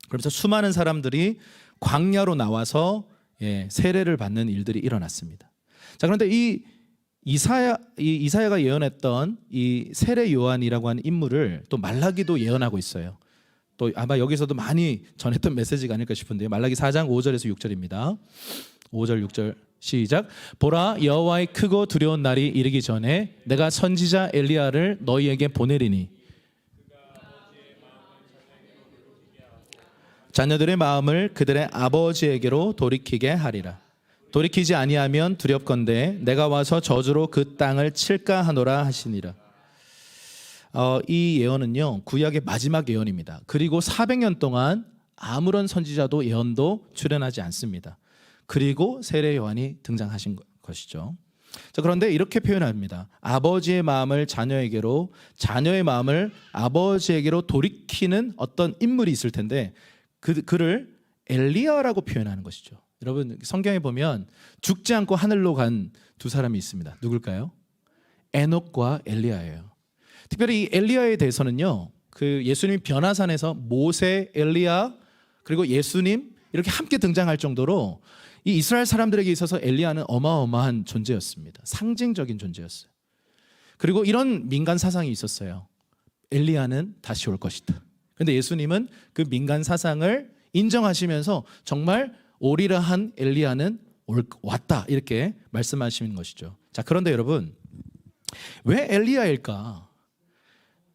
그러면서 수많은 사람들이 광야로 나와서 세례를 받는 일들이 일어났습니다. 자, 그런데 이 이사야가 예언했던 이 세례 요한이라고 하는 인물을 또 말라기도 예언하고 있어요. 또 아마 여기서도 많이 전했던 메시지가 아닐까 싶은데요. 말라기 4장 5절에서 6절입니다. 5절 6절 시작. 보라, 여호와의 크고 두려운 날이 이르기 전에 내가 선지자 엘리야를 너희에게 보내리니 자녀들의 마음을 그들의 아버지에게로 돌이키게 하리라. 돌이키지 아니하면 두렵건대 내가 와서 저주로 그 땅을 칠까 하노라 하시니라. 이 예언은요 구약의 마지막 예언입니다. 그리고 400년 동안 아무런 선지자도 예언도 출현하지 않습니다. 그리고 세례 요한이 등장하신 것이죠. 자, 그런데 이렇게 표현합니다. 아버지의 마음을 자녀에게로, 자녀의 마음을 아버지에게로 돌이키는 어떤 인물이 있을 텐데 그를 엘리야라고 표현하는 것이죠. 여러분, 성경에 보면 죽지 않고 하늘로 간 두 사람이 있습니다. 누굴까요? 에녹과 엘리야예요. 특별히 이 엘리야에 대해서는요 그 예수님 변화산에서 모세, 엘리야 그리고 예수님 이렇게 함께 등장할 정도로 이 이스라엘 사람들에게 있어서 엘리야는 어마어마한 존재였습니다. 상징적인 존재였어요. 그리고 이런 민간 사상이 있었어요. 엘리야는 다시 올 것이다. 그런데 예수님은 그 민간 사상을 인정하시면서 정말 오리라 한 엘리야는 왔다 이렇게 말씀하시는 것이죠. 자, 그런데 여러분, 왜 엘리야일까?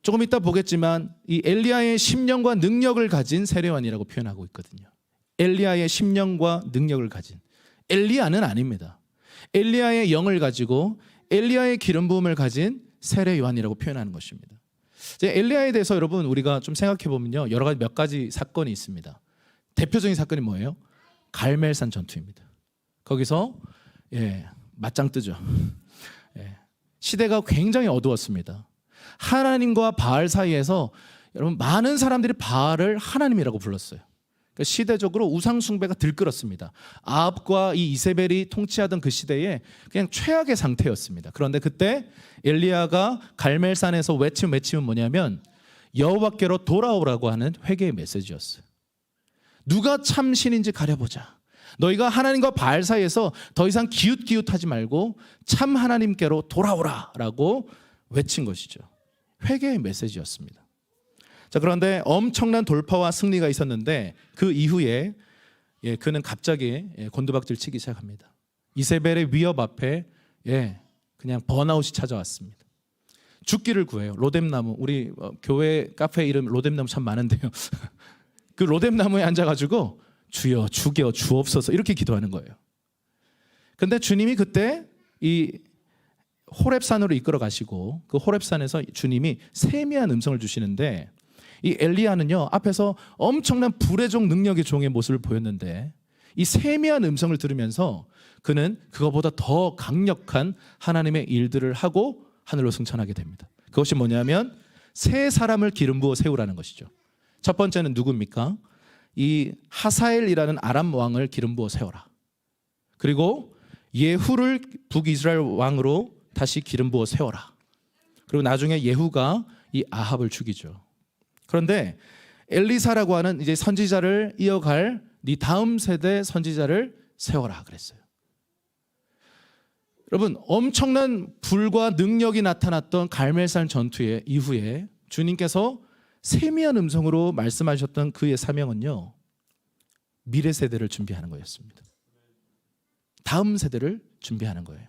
조금 이따 보겠지만 이 엘리야의 심령과 능력을 가진 세례요한이라고 표현하고 있거든요. 엘리야의 심령과 능력을 가진, 엘리야는 아닙니다. 엘리야의 영을 가지고 엘리야의 기름 부음을 가진 세례요한이라고 표현하는 것입니다. 이제 엘리야에 대해서 여러분 우리가 좀 생각해 보면요, 여러 가지 몇 가지 사건이 있습니다. 대표적인 사건이 뭐예요? 갈멜산 전투입니다. 거기서 맞짱 뜨죠. 시대가 굉장히 어두웠습니다. 하나님과 바알 사이에서 여러분 많은 사람들이 바알을 하나님이라고 불렀어요. 그러니까 시대적으로 우상 숭배가 들끓었습니다. 아합과 이 이세벨이 통치하던 그 시대에 그냥 최악의 상태였습니다. 그런데 그때 엘리야가 갈멜산에서 외침은 뭐냐면 여호와께로 돌아오라고 하는 회개의 메시지였어요. 누가 참 신인지 가려보자. 너희가 하나님과 바알 사이에서 더 이상 기웃기웃하지 말고 참 하나님께로 돌아오라라고 외친 것이죠. 회개의 메시지였습니다. 자, 그런데 엄청난 돌파와 승리가 있었는데 그 이후에 그는 갑자기 곤두박질 치기 시작합니다. 이세벨의 위협 앞에 그냥 번아웃이 찾아왔습니다. 죽기를 구해요. 로뎀나무, 우리 교회 카페 이름 로뎀나무 참 많은데요. 그 로뎀나무에 앉아가지고 주여 죽여 주옵소서 이렇게 기도하는 거예요. 근데 주님이 그때 이 호렙산으로 이끌어 가시고 그 호렙산에서 주님이 세미한 음성을 주시는데 이 엘리야는요 앞에서 엄청난 불의 종 능력의 종의 모습을 보였는데 이 세미한 음성을 들으면서 그는 그거보다 더 강력한 하나님의 일들을 하고 하늘로 승천하게 됩니다. 그것이 뭐냐면 세 사람을 기름 부어 세우라는 것이죠. 첫 번째는 누굽니까? 이 하사엘이라는 아람 왕을 기름 부어 세워라. 그리고 예후를 북이스라엘 왕으로 다시 기름 부어 세워라. 그리고 나중에 예후가 이 아합을 죽이죠. 그런데 엘리사라고 하는 이제 선지자를 이어갈 네 다음 세대 선지자를 세워라 그랬어요. 여러분, 엄청난 불과 능력이 나타났던 갈멜산 전투의 이후에 주님께서 세미한 음성으로 말씀하셨던 그의 사명은요, 미래 세대를 준비하는 거였습니다. 다음 세대를 준비하는 거예요.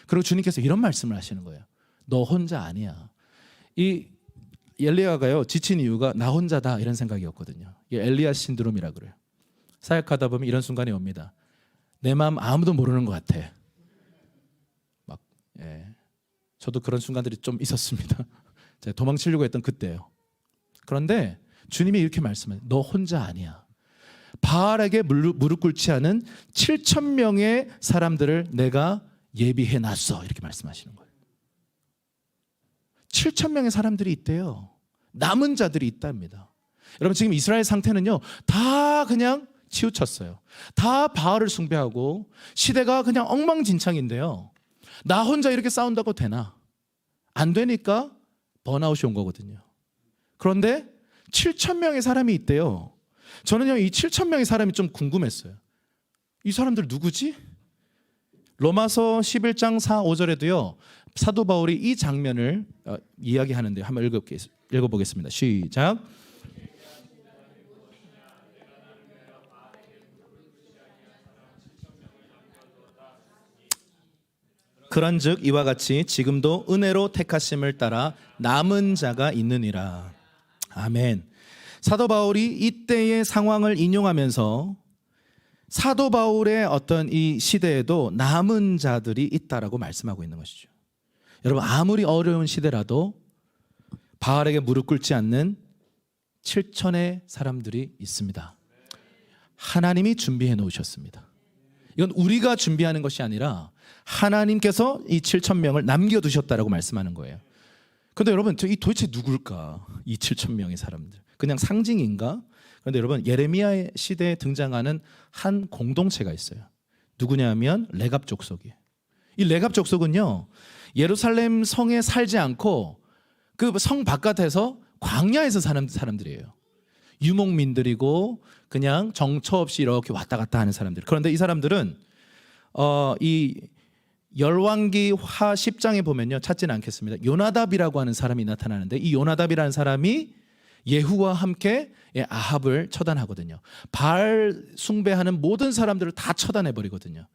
그리고 주님께서 이런 말씀을 하시는 거예요. 너 혼자 아니야. 이 엘리야가요 지친 이유가 나 혼자다 이런 생각이었거든요. 이게 엘리야 신드롬이라 그래요. 사역하다 보면 이런 순간이 옵니다. 내 마음 아무도 모르는 것 같아. 저도 그런 순간들이 좀 있었습니다. 제가 도망치려고 했던 그때요. 그런데 주님이 이렇게 말씀해요. 너 혼자 아니야. 바알에게 무릎 꿇지 않은 7,000명의 사람들을 내가 예비해 놨어. 이렇게 말씀하시는 거예요. 7,000명의 사람들이 있대요. 남은 자들이 있답니다. 여러분, 지금 이스라엘 상태는요 다 그냥 치우쳤어요. 다 바알을 숭배하고 시대가 그냥 엉망진창인데요, 나 혼자 이렇게 싸운다고 되나? 안 되니까 번아웃이 온 거거든요. 그런데 7,000명의 사람이 있대요. 저는요 이 7,000명의 사람이 좀 궁금했어요. 이 사람들 누구지? 로마서 11장 4, 5절에도요 사도 바울이 이 장면을 이야기하는데 한번 읽어보겠습니다. 시작. 그런즉 이와 같이 지금도 은혜로 택하심을 따라 남은 자가 있느니라. 아멘. 사도 바울이 이때의 상황을 인용하면서 사도 바울의 어떤 이 시대에도 남은 자들이 있다라고 말씀하고 있는 것이죠. 여러분, 아무리 어려운 시대라도 바알에게 무릎 꿇지 않는 7천의 사람들이 있습니다. 하나님이 준비해 놓으셨습니다. 이건 우리가 준비하는 것이 아니라 하나님께서 이 7,000명을 남겨두셨다라고 말씀하는 거예요. 그런데 여러분, 이 도대체 누굴까? 이 7,000명의 사람들 그냥 상징인가? 그런데 여러분, 예레미야 시대에 등장하는 한 공동체가 있어요. 누구냐면 레갑 족속이에요. 이 레갑 족속은요 예루살렘 성에 살지 않고 그 성 바깥에서 광야에서 사는 사람들이에요. 유목민들이고 그냥 정처 없이 이렇게 왔다 갔다 하는 사람들. 그런데 이 사람들은 이 열왕기하 10장에 보면요 찾지는 않겠습니다. 요나답이라고 하는 사람이 나타나는데 이 요나답이라는 사람이 예후와 함께 아합을 처단하거든요. 바알 숭배하는 모든 사람들을 다 처단해 버리거든요.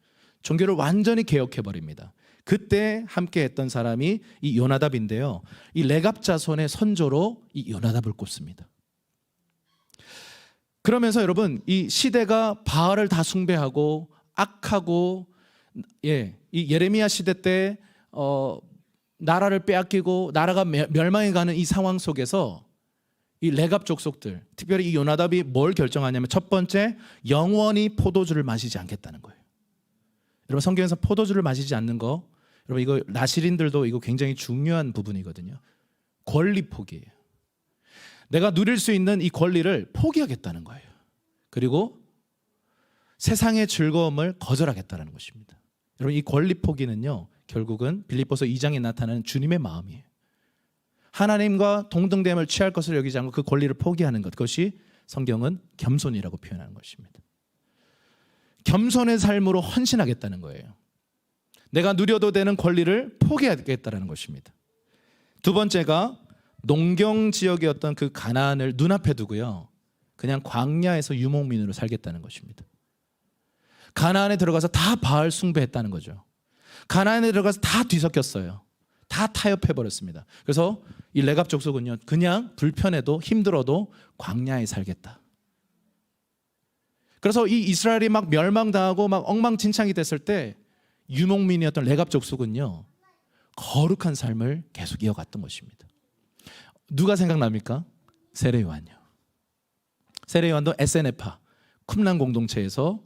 종교를 완전히 개혁해 버립니다. 그때 함께 했던 사람이 이 요나답인데요. 이 레갑 자손의 선조로 이 요나답을 꼽습니다. 그러면서 여러분, 이 시대가 바알을 다 숭배하고 악하고, 이 예레미야 시대 때 나라를 빼앗기고 나라가 멸망해 가는 이 상황 속에서 이 레갑 족속들, 특별히 이 요나답이 뭘 결정하냐면, 첫 번째, 영원히 포도주를 마시지 않겠다는 거예요. 여러분, 성경에서 포도주를 마시지 않는 거, 여러분 이거 나시린들도 이거 굉장히 중요한 부분이거든요. 권리 포기예요. 내가 누릴 수 있는 이 권리를 포기하겠다는 거예요. 그리고 세상의 즐거움을 거절하겠다는 것입니다. 여러분, 이 권리 포기는요, 결국은 빌립보서 2장에 나타나는 주님의 마음이에요. 하나님과 동등됨을 취할 것을 여기지 않고 그 권리를 포기하는 것, 그것이 성경은 겸손이라고 표현하는 것입니다. 겸손의 삶으로 헌신하겠다는 거예요. 내가 누려도 되는 권리를 포기하겠다는 것입니다. 두 번째가 농경 지역의 어떤 그 가나안을 눈앞에 두고요, 그냥 광야에서 유목민으로 살겠다는 것입니다. 가나안에 들어가서 다 바알 숭배했다는 거죠. 가나안에 들어가서 다 뒤섞였어요. 다 타협해 버렸습니다. 그래서 이 레갑 족속은요, 그냥 불편해도 힘들어도 광야에 살겠다. 그래서 이 이스라엘이 막 멸망당하고 막 엉망진창이 됐을 때 유목민이었던 레갑 족속은요, 거룩한 삶을 계속 이어갔던 것입니다. 누가 생각납니까? 세례 요한이요. 세례 요한도 SNF파 쿰란 공동체에서,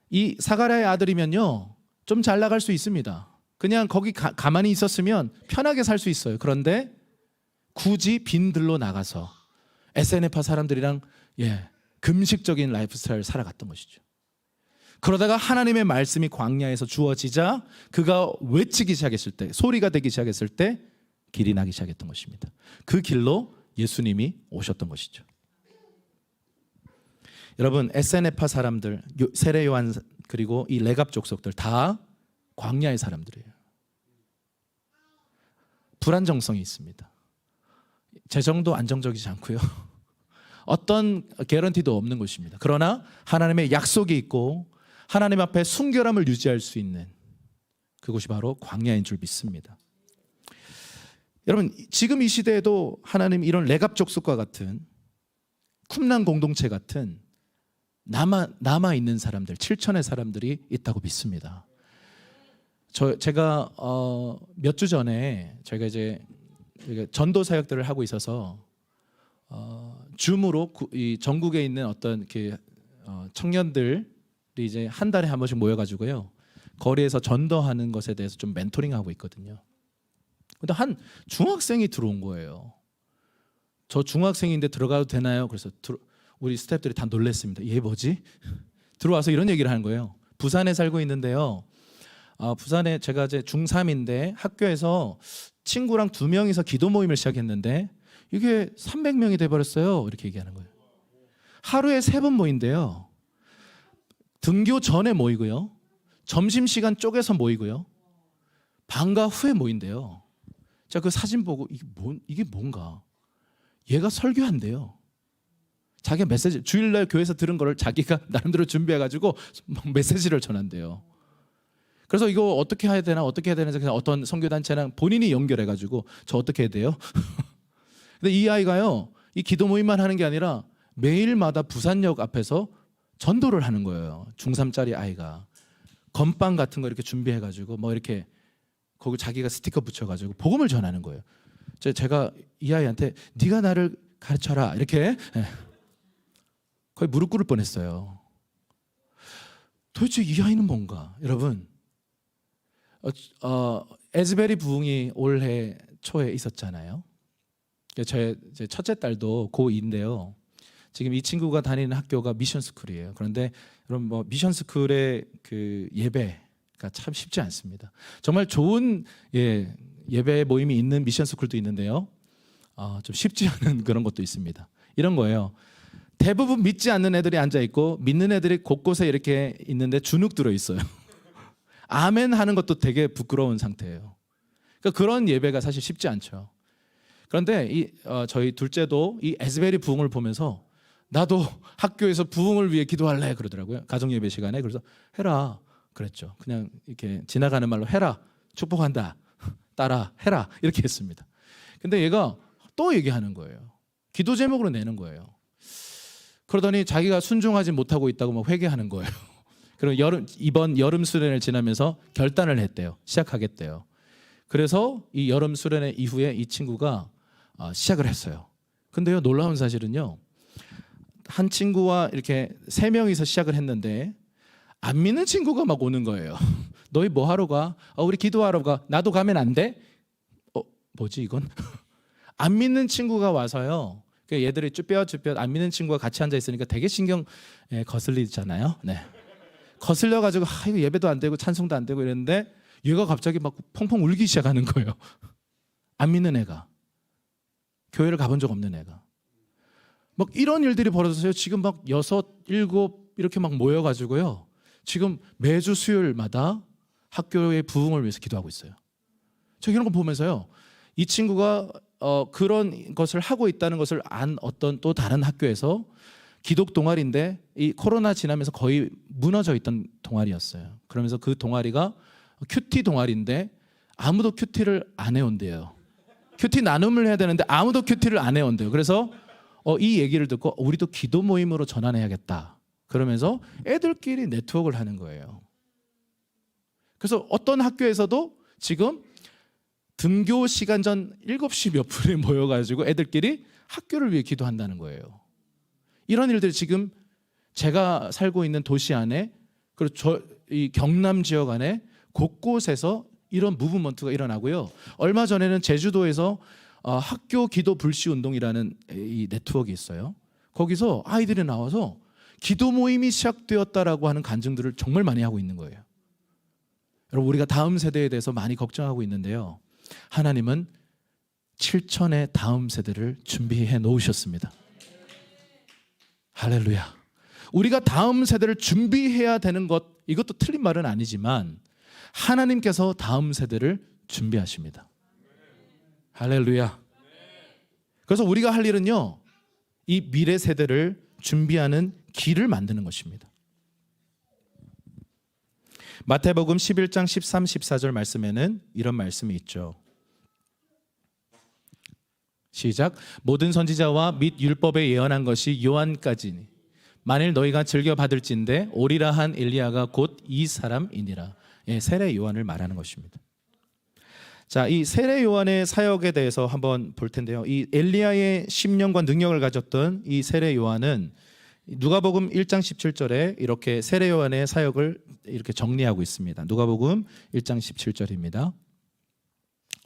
이 사가랴의 아들이면요 좀 잘 나갈 수 있습니다. 그냥 거기 가만히 있었으면 편하게 살 수 있어요. 그런데 굳이 빈들로 나가서 SNF파 사람들이랑 금식적인 라이프 스타일을 살아갔던 것이죠. 그러다가 하나님의 말씀이 광야에서 주어지자 그가 외치기 시작했을 때, 소리가 되기 시작했을 때 길이 나기 시작했던 것입니다. 그 길로 예수님이 오셨던 것이죠. 여러분, SNF파 사람들, 세례 요한, 그리고 이 레갑 족속들 다 광야의 사람들이에요. 불안정성이 있습니다. 재정도 안정적이지 않고요, 어떤 개런티도 없는 것입니다. 그러나 하나님의 약속이 있고 하나님 앞에 순결함을 유지할 수 있는 그곳이 바로 광야인 줄 믿습니다. 여러분, 지금 이 시대에도 하나님 이런 레갑 족속과 같은 쿰란 공동체 같은 남아 있는 사람들, 7천의 사람들이 있다고 믿습니다. 제가 몇 주 전에 저희가 이제 전도 사역들을 하고 있어서 줌으로 이 전국에 있는 어떤 청년들이 이제 한 달에 한 번씩 모여가지고요, 거리에서 전도하는 것에 대해서 좀 멘토링하고 있거든요. 근데 한 중학생이 들어온 거예요. 저 중학생인데 들어가도 되나요? 그래서 우리 스태프들이 다 놀랐습니다. 얘 뭐지? 들어와서 이런 얘기를 하는 거예요. 부산에 살고 있는데요, 부산에 제가 이제 중3인데 학교에서 친구랑 2명이서 기도 모임을 시작했는데 이게 300명이 돼버렸어요. 이렇게 얘기하는 거예요. 하루에 3번 모인대요. 등교 전에 모이고요, 점심시간 쪼개서 모이고요, 방과 후에 모인대요. 제가 그 사진 보고 이게 뭔가, 얘가 설교한대요. 자기가 메시지, 주일날 교회에서 들은 거를 자기가 나름대로 준비해가지고 메시지를 전한대요. 그래서 이거 어떻게 해야 되나 그냥 어떤 선교단체랑 본인이 연결해가지고 저 어떻게 해야 돼요? 근데 이 아이가요, 이 기도 모임만 하는 게 아니라 매일마다 부산역 앞에서 전도를 하는 거예요. 중3짜리 아이가 건빵 같은 거 이렇게 준비해가지고 뭐 이렇게 거기 자기가 스티커 붙여가지고 복음을 전하는 거예요. 제가 이 아이한테 네가 나를 가르쳐라 이렇게 거의 무릎 꿇을 뻔했어요. 도대체 이 아이는 뭔가? 여러분, 에즈베리 부흥이 올해 초에 있었잖아요. 제 첫째 딸도 고2인데요. 지금 이 친구가 다니는 학교가 미션 스쿨이에요. 그런데 여러분, 뭐 미션 스쿨의 그 예배가 참 쉽지 않습니다. 정말 좋은 예배 모임이 있는 미션 스쿨도 있는데요, 좀 쉽지 않은 그런 것도 있습니다. 이런 거예요. 대부분 믿지 않는 애들이 앉아 있고 믿는 애들이 곳곳에 이렇게 있는데 주눅 들어 있어요. 아멘 하는 것도 되게 부끄러운 상태예요. 그러니까 그런 예배가 사실 쉽지 않죠. 그런데 저희 둘째도 이 에스베리 부흥을 보면서 나도 학교에서 부흥을 위해 기도할래 그러더라고요. 가정 예배 시간에. 그래서 해라 그랬죠. 그냥 이렇게 지나가는 말로 해라, 축복한다, 따라 해라 이렇게 했습니다. 근데 얘가 또 얘기하는 거예요. 기도 제목으로 내는 거예요. 그러더니 자기가 순종하지 못하고 있다고 막 회개하는 거예요. 그리고 이번 여름 수련을 지나면서 결단을 했대요. 시작하겠대요. 그래서 이 여름 수련회 이후에 이 친구가 시작을 했어요. 근데요, 놀라운 사실은요, 한 친구와 이렇게 3명이서 시작을 했는데 안 믿는 친구가 막 오는 거예요. 너희 뭐 하러 가? 우리 기도하러 가. 나도 가면 안 돼? 뭐지 이건? 안 믿는 친구가 와서요, 얘들이 쭈뼛쭈뼛 안 믿는 친구가 같이 앉아 있으니까 되게 신경 거슬리잖아요. 네. 거슬려가지고 이거 예배도 안 되고 찬송도 안 되고 이랬는데 얘가 갑자기 막 펑펑 울기 시작하는 거예요. 안 믿는 애가, 교회를 가본 적 없는 애가. 막 이런 일들이 벌어져서요, 지금 막 6, 7 이렇게 막 모여가지고요, 지금 매주 수요일마다 학교의 부흥을 위해서 기도하고 있어요. 저 이런 거 보면서요, 이 친구가 그런 것을 하고 있다는 것을 안 어떤 또 다른 학교에서 기독 동아리인데 이 코로나 지나면서 거의 무너져 있던 동아리였어요. 그러면서 그 동아리가 큐티 동아리인데 아무도 큐티를 안 해온대요. 큐티 나눔을 해야 되는데 아무도 큐티를 안 해온대요. 그래서 이 얘기를 듣고 우리도 기도 모임으로 전환해야겠다. 그러면서 애들끼리 네트워크를 하는 거예요. 그래서 어떤 학교에서도 지금 등교 시간 전 7시 몇 분에 모여가지고 애들끼리 학교를 위해 기도한다는 거예요. 이런 일들이 지금 제가 살고 있는 도시 안에, 그리고 이 경남 지역 안에 곳곳에서 이런 무브먼트가 일어나고요. 얼마 전에는 제주도에서 학교 기도 불시 운동이라는 이 네트워크가 있어요. 거기서 아이들이 나와서 기도 모임이 시작되었다라고 하는 간증들을 정말 많이 하고 있는 거예요. 여러분, 우리가 다음 세대에 대해서 많이 걱정하고 있는데요, 하나님은 7천의 다음 세대를 준비해 놓으셨습니다. 할렐루야. 우리가 다음 세대를 준비해야 되는 것, 이것도 틀린 말은 아니지만 하나님께서 다음 세대를 준비하십니다. 할렐루야. 그래서 우리가 할 일은요, 이 미래 세대를 준비하는 길을 만드는 것입니다. 마태복음 11장 13, 14절 말씀에는 이런 말씀이 있죠. 시작. 모든 선지자와 및 율법에 예언한 것이 요한까지니 만일 너희가 즐겨 받을진대 오리라 한 엘리야가 곧 이 사람이니라. 세례 요한을 말하는 것입니다. 자, 이 세례 요한의 사역에 대해서 한번 볼 텐데요, 이 엘리야의 심령과 능력을 가졌던 이 세례 요한은 누가복음 1장 17절에 이렇게 세례 요한의 사역을 이렇게 정리하고 있습니다. 누가복음 1장 17절입니다.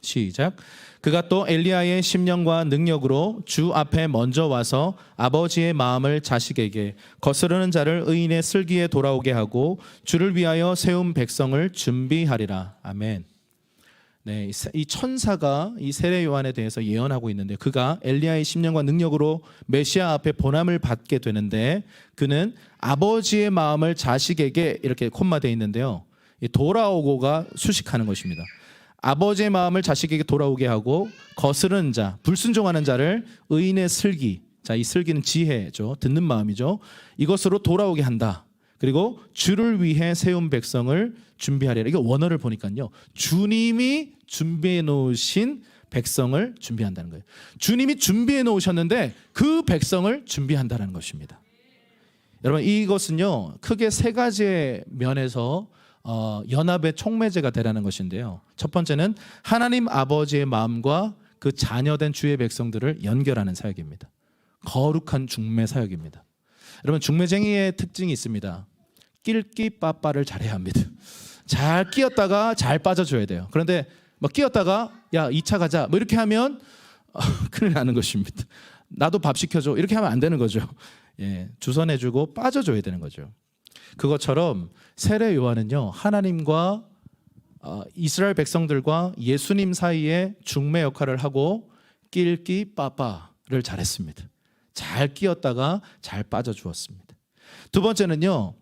시작. 그가 또 엘리야의 심령과 능력으로 주 앞에 먼저 와서 아버지의 마음을 자식에게, 거스르는 자를 의인의 슬기에 돌아오게 하고 주를 위하여 세운 백성을 준비하리라. 아멘. 네, 이 천사가 이 세례 요한에 대해서 예언하고 있는데, 그가 엘리야의 심령과 능력으로 메시아 앞에 본함을 받게 되는데, 그는 아버지의 마음을 자식에게, 이렇게 콤마되어 있는데요, 돌아오고가 수식하는 것입니다. 아버지의 마음을 자식에게 돌아오게 하고 거스르는 자, 불순종하는 자를 의인의 슬기, 자, 이 슬기는 지혜죠, 듣는 마음이죠, 이것으로 돌아오게 한다. 그리고 주를 위해 세운 백성을 준비하리라. 이거 원어를 보니까요, 주님이 준비해 놓으신 백성을 준비한다는 거예요. 주님이 준비해 놓으셨는데 그 백성을 준비한다는 것입니다. 여러분, 이것은요, 크게 3가지의 면에서 연합의 촉매제가 되라는 것인데요, 첫 번째는 하나님 아버지의 마음과 그 자녀된 주의 백성들을 연결하는 사역입니다. 거룩한 중매 사역입니다. 여러분, 중매쟁이의 특징이 있습니다. 낄끼 빠빠를 잘해야 합니다. 잘 끼었다가 잘 빠져줘야 돼요. 그런데 막 끼었다가 야 2차 가자 뭐 이렇게 하면 큰일 나는 것입니다. 나도 밥 시켜줘 이렇게 하면 안 되는 거죠. 예, 주선해주고 빠져줘야 되는 거죠. 그것처럼 세례 요한은요, 하나님과 이스라엘 백성들과 예수님 사이에 중매 역할을 하고 낄끼 빠빠를 잘했습니다. 잘 끼었다가 잘 빠져주었습니다. 두 번째는요,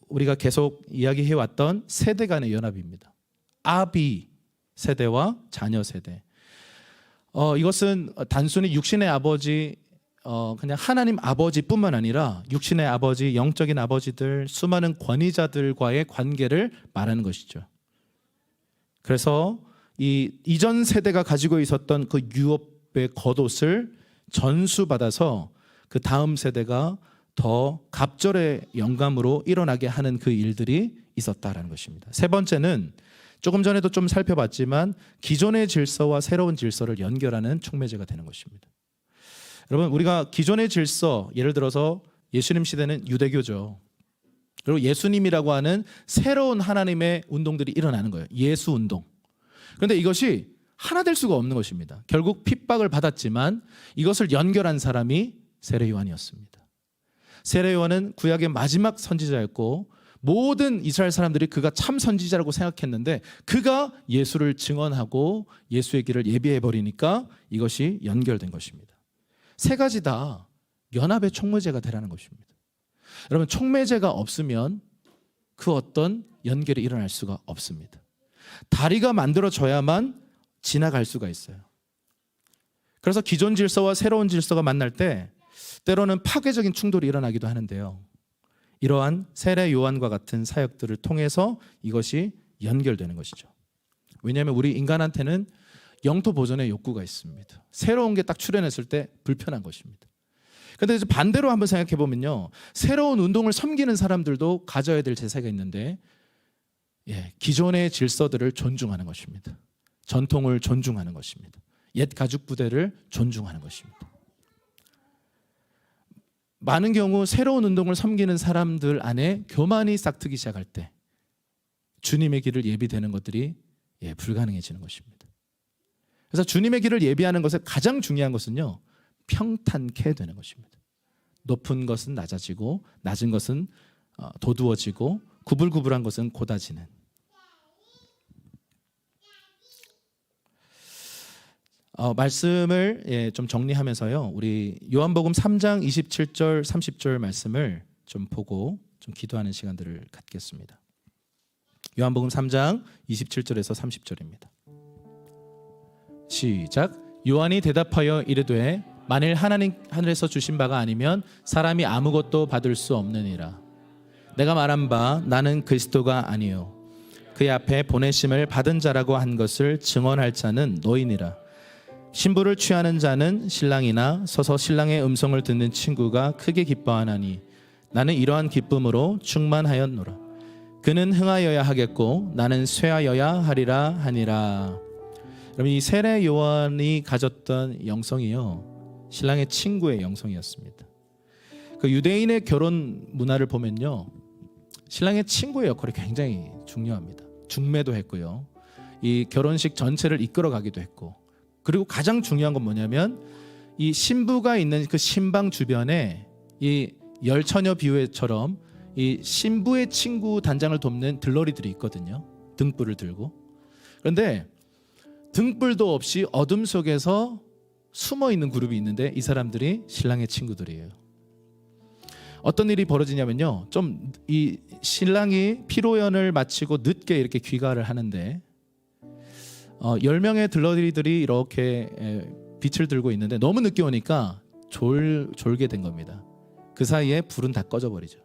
우리가 계속 이야기해왔던 세대 간의 연합입니다. 아비 세대와 자녀 세대. 이것은 단순히 육신의 아버지, 그냥 하나님 아버지뿐만 아니라 육신의 아버지, 영적인 아버지들, 수많은 권위자들과의 관계를 말하는 것이죠. 그래서 이 이전 세대가 가지고 있었던 그 유업의 겉옷을 전수받아서 그 다음 세대가 더 갑절의 영감으로 일어나게 하는 그 일들이 있었다라는 것입니다. 세 번째는 조금 전에도 좀 살펴봤지만 기존의 질서와 새로운 질서를 연결하는 촉매제가 되는 것입니다. 여러분, 우리가 기존의 질서, 예를 들어서 예수님 시대는 유대교죠. 그리고 예수님이라고 하는 새로운 하나님의 운동들이 일어나는 거예요. 예수 운동. 그런데 이것이 하나 될 수가 없는 것입니다. 결국 핍박을 받았지만 이것을 연결한 사람이 세례 요한이었습니다. 세례 요한은 구약의 마지막 선지자였고 모든 이스라엘 사람들이 그가 참 선지자라고 생각했는데 그가 예수를 증언하고 예수의 길을 예비해 버리니까 이것이 연결된 것입니다. 세 가지 다 연합의 촉매제가 되라는 것입니다. 여러분, 촉매제가 없으면 그 어떤 연결이 일어날 수가 없습니다. 다리가 만들어져야만 지나갈 수가 있어요. 그래서 기존 질서와 새로운 질서가 만날 때 때로는 파괴적인 충돌이 일어나기도 하는데요. 이러한 세례 요한과 같은 사역들을 통해서 이것이 연결되는 것이죠. 왜냐하면 우리 인간한테는 영토 보존의 욕구가 있습니다. 새로운 게 딱 출현했을 때 불편한 것입니다. 그런데 이제 반대로 한번 생각해 보면요, 새로운 운동을 섬기는 사람들도 가져야 될 제사가 있는데 기존의 질서들을 존중하는 것입니다. 전통을 존중하는 것입니다. 옛 가죽 부대를 존중하는 것입니다. 많은 경우 새로운 운동을 섬기는 사람들 안에 교만이 싹트기 시작할 때 주님의 길을 예비되는 것들이 불가능해지는 것입니다. 그래서 주님의 길을 예비하는 것에 가장 중요한 것은요, 평탄케 되는 것입니다. 높은 것은 낮아지고 낮은 것은 도두어지고 구불구불한 것은 곧아지는. 말씀을 좀 정리하면서요, 우리 요한복음 3장 27절 30절 말씀을 좀 보고 좀 기도하는 시간들을 갖겠습니다. 요한복음 3장 27절에서 30절입니다. 시작. 요한이 대답하여 이르되 만일 하나님 하늘에서 주신 바가 아니면 사람이 아무것도 받을 수 없느니라. 내가 말한 바 나는 그리스도가 아니요 그의 앞에 보내심을 받은 자라고 한 것을 증언할 자는 너희니라. 신부를 취하는 자는 신랑이나 서서 신랑의 음성을 듣는 친구가 크게 기뻐하나니 나는 이러한 기쁨으로 충만하였노라. 그는 흥하여야 하겠고 나는 쇠하여야 하리라 하니라. 여러분, 이 세례 요한이 가졌던 영성이요, 신랑의 친구의 영성이었습니다. 그 유대인의 결혼 문화를 보면요, 신랑의 친구의 역할이 굉장히 중요합니다. 중매도 했고요, 이 결혼식 전체를 이끌어가기도 했고, 그리고 가장 중요한 건 뭐냐면 이 신부가 있는 그 신방 주변에 이 열처녀 비유처럼 이 신부의 친구 단장을 돕는 들러리들이 있거든요. 등불을 들고. 그런데 등불도 없이 어둠 속에서 숨어 있는 그룹이 있는데 이 사람들이 신랑의 친구들이에요. 어떤 일이 벌어지냐면요, 좀 이 신랑이 피로연을 마치고 늦게 이렇게 귀가를 하는데 10명의 들러리들이 이렇게 빛을 들고 있는데 너무 늦게 오니까 졸게 된 겁니다. 그 사이에 불은 다 꺼져버리죠.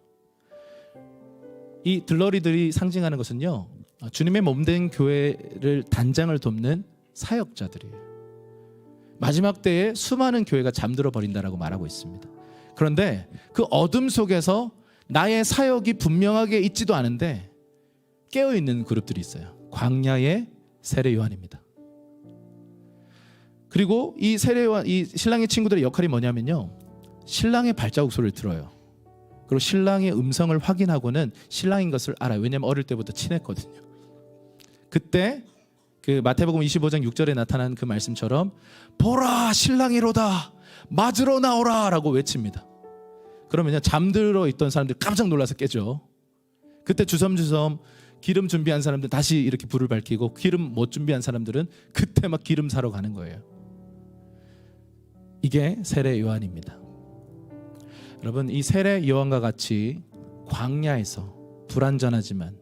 이 들러리들이 상징하는 것은요, 주님의 몸된 교회를 단장을 돕는 사역자들이에요. 마지막 때에 수많은 교회가 잠들어 버린다라고 말하고 있습니다. 그런데 그 어둠 속에서 나의 사역이 분명하게 있지도 않은데 깨어있는 그룹들이 있어요. 광야의 세례 요한입니다. 그리고 이 세례 요한, 이 신랑의 친구들의 역할이 뭐냐면요, 신랑의 발자국 소리를 들어요. 그리고 신랑의 음성을 확인하고는 신랑인 것을 알아요. 왜냐하면 어릴 때부터 친했거든요. 그때 그 마태복음 25장 6절에 나타난 그 말씀처럼 보라 신랑이로다 맞으러 나오라 라고 외칩니다. 그러면요, 잠들어 있던 사람들이 깜짝 놀라서 깨죠. 그때 주섬주섬 기름 준비한 사람들 다시 이렇게 불을 밝히고, 기름 못 준비한 사람들은 그때 막 기름 사러 가는 거예요. 이게 세례 요한입니다. 여러분, 이 세례 요한과 같이 광야에서 불완전하지만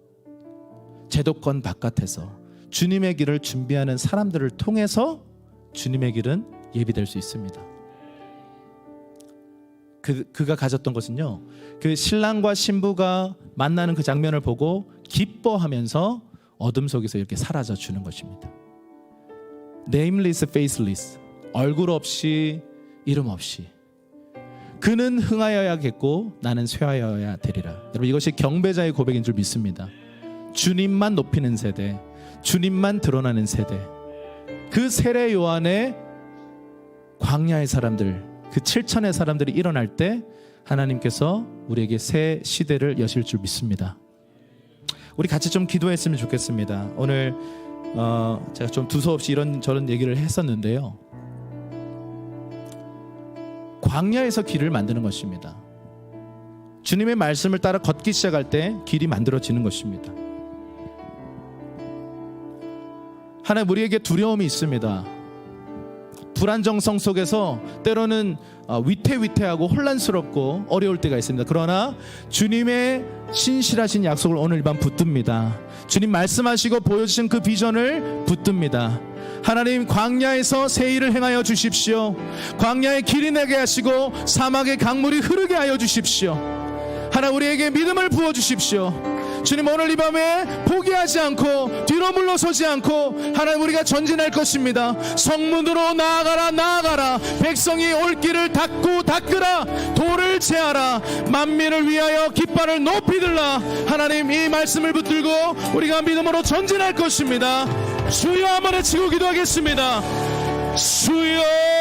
제도권 바깥에서 주님의 길을 준비하는 사람들을 통해서 주님의 길은 예비될 수 있습니다. 그가 가졌던 것은요, 그 신랑과 신부가 만나는 그 장면을 보고 기뻐하면서 어둠 속에서 이렇게 사라져 주는 것입니다. Nameless, faceless, 얼굴 없이 이름 없이 그는 흥하여야겠고 나는 쇠하여야 되리라. 여러분, 이것이 경배자의 고백인 줄 믿습니다. 주님만 높이는 세대, 주님만 드러나는 세대, 그 세례 요한의 광야의 사람들, 그 7천의 사람들이 일어날 때 하나님께서 우리에게 새 시대를 여실 줄 믿습니다. 우리 같이 좀 기도했으면 좋겠습니다. 오늘 제가 좀 두서없이 이런저런 얘기를 했었는데요, 광야에서 길을 만드는 것입니다. 주님의 말씀을 따라 걷기 시작할 때 길이 만들어지는 것입니다. 하나님, 우리에게 두려움이 있습니다. 불안정성 속에서 때로는 위태위태하고 혼란스럽고 어려울 때가 있습니다. 그러나 주님의 신실하신 약속을 오늘 밤 붙듭니다. 주님 말씀하시고 보여주신 그 비전을 붙듭니다. 하나님, 광야에서 새 일을 행하여 주십시오. 광야에 길이 나게 하시고 사막에 강물이 흐르게 하여 주십시오. 하나님, 우리에게 믿음을 부어주십시오. 주님, 오늘 이 밤에 포기하지 않고 뒤로 물러서지 않고 하나님, 우리가 전진할 것입니다. 성문으로 나아가라, 나아가라. 백성이 올 길을 닦으라. 돌을 제하라. 만민을 위하여 깃발을 높이 들라. 하나님, 이 말씀을 붙들고 우리가 믿음으로 전진할 것입니다. 주여, 한번 외치고 기도하겠습니다. 주여.